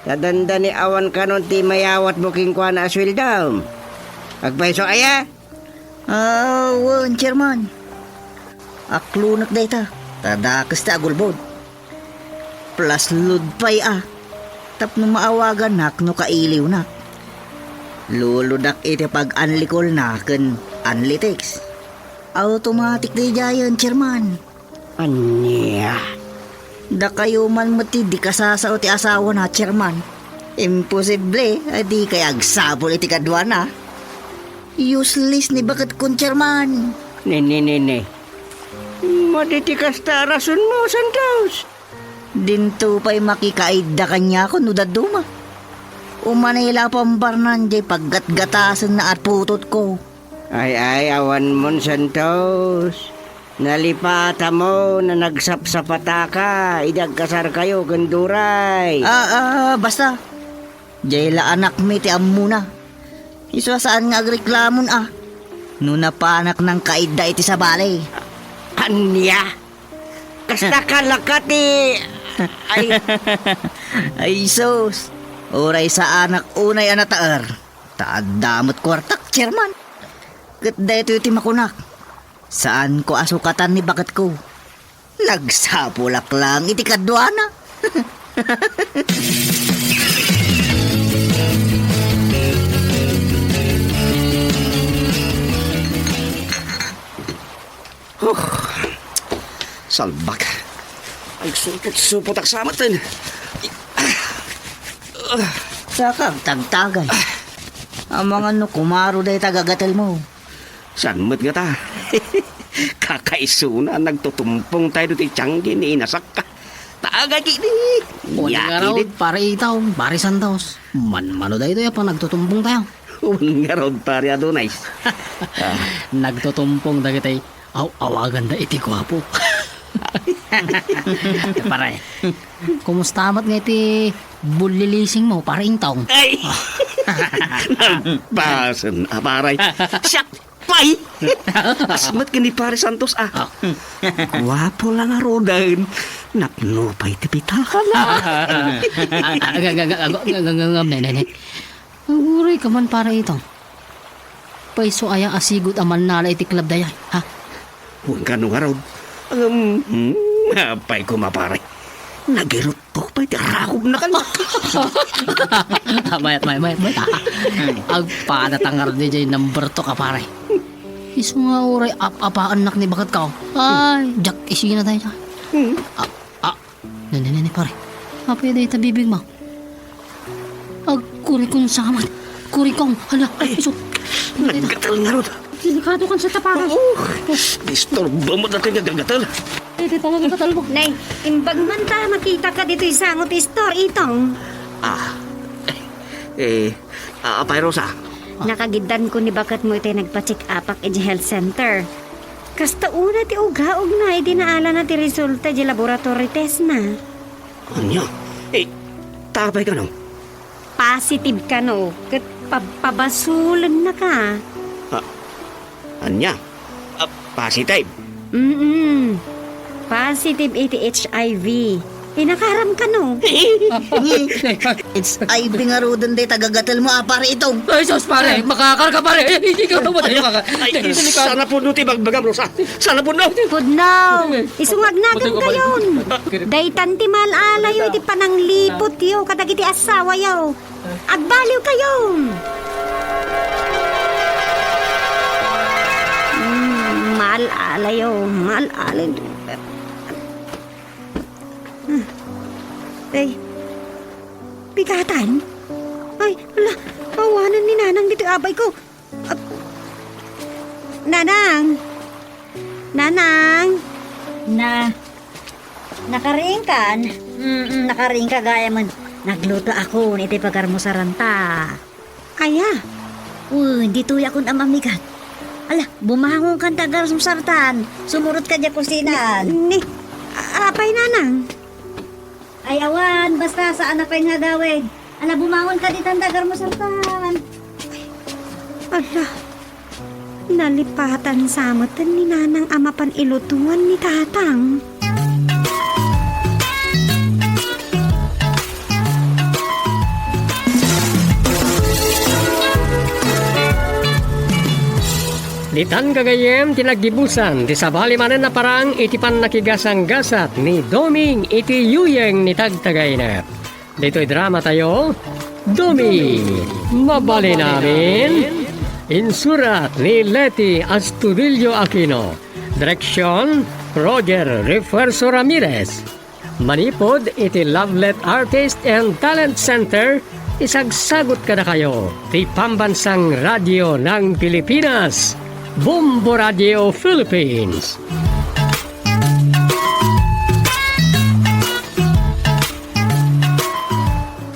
Tadanda ni awan kanon ti mayawat buking kwa na aswildam. Agpaiso aya? Wan, Chairman. Aklunak dayta. Tadakas ta agulbod. Plus ludpay Tapno maawagan nak no kailiw nak. Luludak iti pag anlikol na kan anlitex. Automatic di jayan, Chairman. Anya? Da kayo man mati di kasasao ti asawa na, Chairman. Imposible, di kay agsabol iti kadwa na. Useless ni bakit kun, Chairman. Ne. Maditikas ta rason mo, Santos. Dinto pa'y makikaida kanya ko no daduma. Umanila pambarnan jay paggatgatasan na at putot ko. Ay, awan mon, Santos. Nalipata mo na nagsapsapata ka. Idagkasar kayo, ganduray. Basta. Jay la anak mi ti amuna. Iso saan nga agreklamon no napanak ng kaida iti sa balay. Anya? Kasta kalakati. Ay sos. Oray sa anak unay anataar. Taadamot kwartak, Chairman. Kat dito iti makunak. Saan ko asukatan ni bakit ko? Nagsapulak lang iti kadwana. Salbak. Ay, supot ak samatan. Sakang tagtagay. Ang mga no kumaro day tagagatal mo. San mo't nga ta? Kakaisuna, nagtutumpong tayo doon tiyanggi ni inasak ka. Tagay kini. O nga raw, pare itaw, pare santaos. Man-mano dahi ito ya, pang nagtutumpong tayo. Nga raw, pare Adonais. Nagtutumpong dahi tayo, awagan na iti gwapo. Pare, kumusta amat nga iti bulilising mo, pare intong? Ay! Pasan, paray. Siya! Pay! Asmat ka ni Pare Santos, Guwapo lang nga rodan. Napnupay tipitahan na. Nene. Uray ka man para ito. Paiso ayang asigot aman nala iti club dayan. Ha? Huwag ka nung araw. Mapay ko maparay. Nagirot po pa iti rakob na kanya. Mayat. Ang panatangar di dyan number 2 ka pare. Iso nga uray apaan anak ni bakat ka. Ay, Jack isina tayo dyan. Nene pare. Apay dahi ta bibig mo. Kuri kong samat. Kuri kong. Hala. Iso. Naggatal nga ron. Delikado kan sa tapakan. Disturbo mo dati nga gagatal. Ito talaga katal mo. Nay, imbag man ta makita ka dito isangot store itong. Apay Rosa. Nakagidan ko ni bakat mo ito nagpa-check upak e health center. Kasta una ti ugaog na iti naala na ti resulta di laboratory test na. Anya? Tapay ka no? Positive ka no. Kat pabasulan na ka. Anya? Positive. Positive iti HIV. Inakaram ka no. It's ay bingarudan day tagagatal mo pare itong. Ay, sos pare. Makakarga pare. Hindi ka mamatay. Sana po nuti bagbagam Rosa. Sana po no. Good now. Isungagnagan kayon. Daytan ti malalayo iti pananglipot yo. Kadag iti asawa yo. Agbaliw kayon. Malalayo. Ay, bigatan? Ay, ala, awanan ni Nanang dito abay ko. Nanang! Nakaring kan? Nakaring ka gaya man. Nagluto ako niti pagarmusaranta. Aya, Hindi tuya kun amamigat. Ala, bumangon kan tagar sumsartan. Sumurot ka dya kusinan. ni, apay Nanang. Ay awan, basta saan na pa yung nagawin. Ala, bumangon ka ditang tagar mo sartan. Ala, nalipatan samatan ni Nanang amapan ilutuan ni Tatang. Ditan kagayem tinaggibusan di sabali manen na parang iti pan nakigasang gasat ni Doming iti yuyeng ni tagtagay na. Dito'y drama tayo, Doming, mabali namin. Insurat ni Leti Astudillo Aquino. Direksyon, Roger Refuerzo Ramirez. Manipod iti Lovelet Artist and Talent Center. Isagsagot ka na kayo ti Pambansang Radyo ng Pilipinas. Bombo Radio Philippines.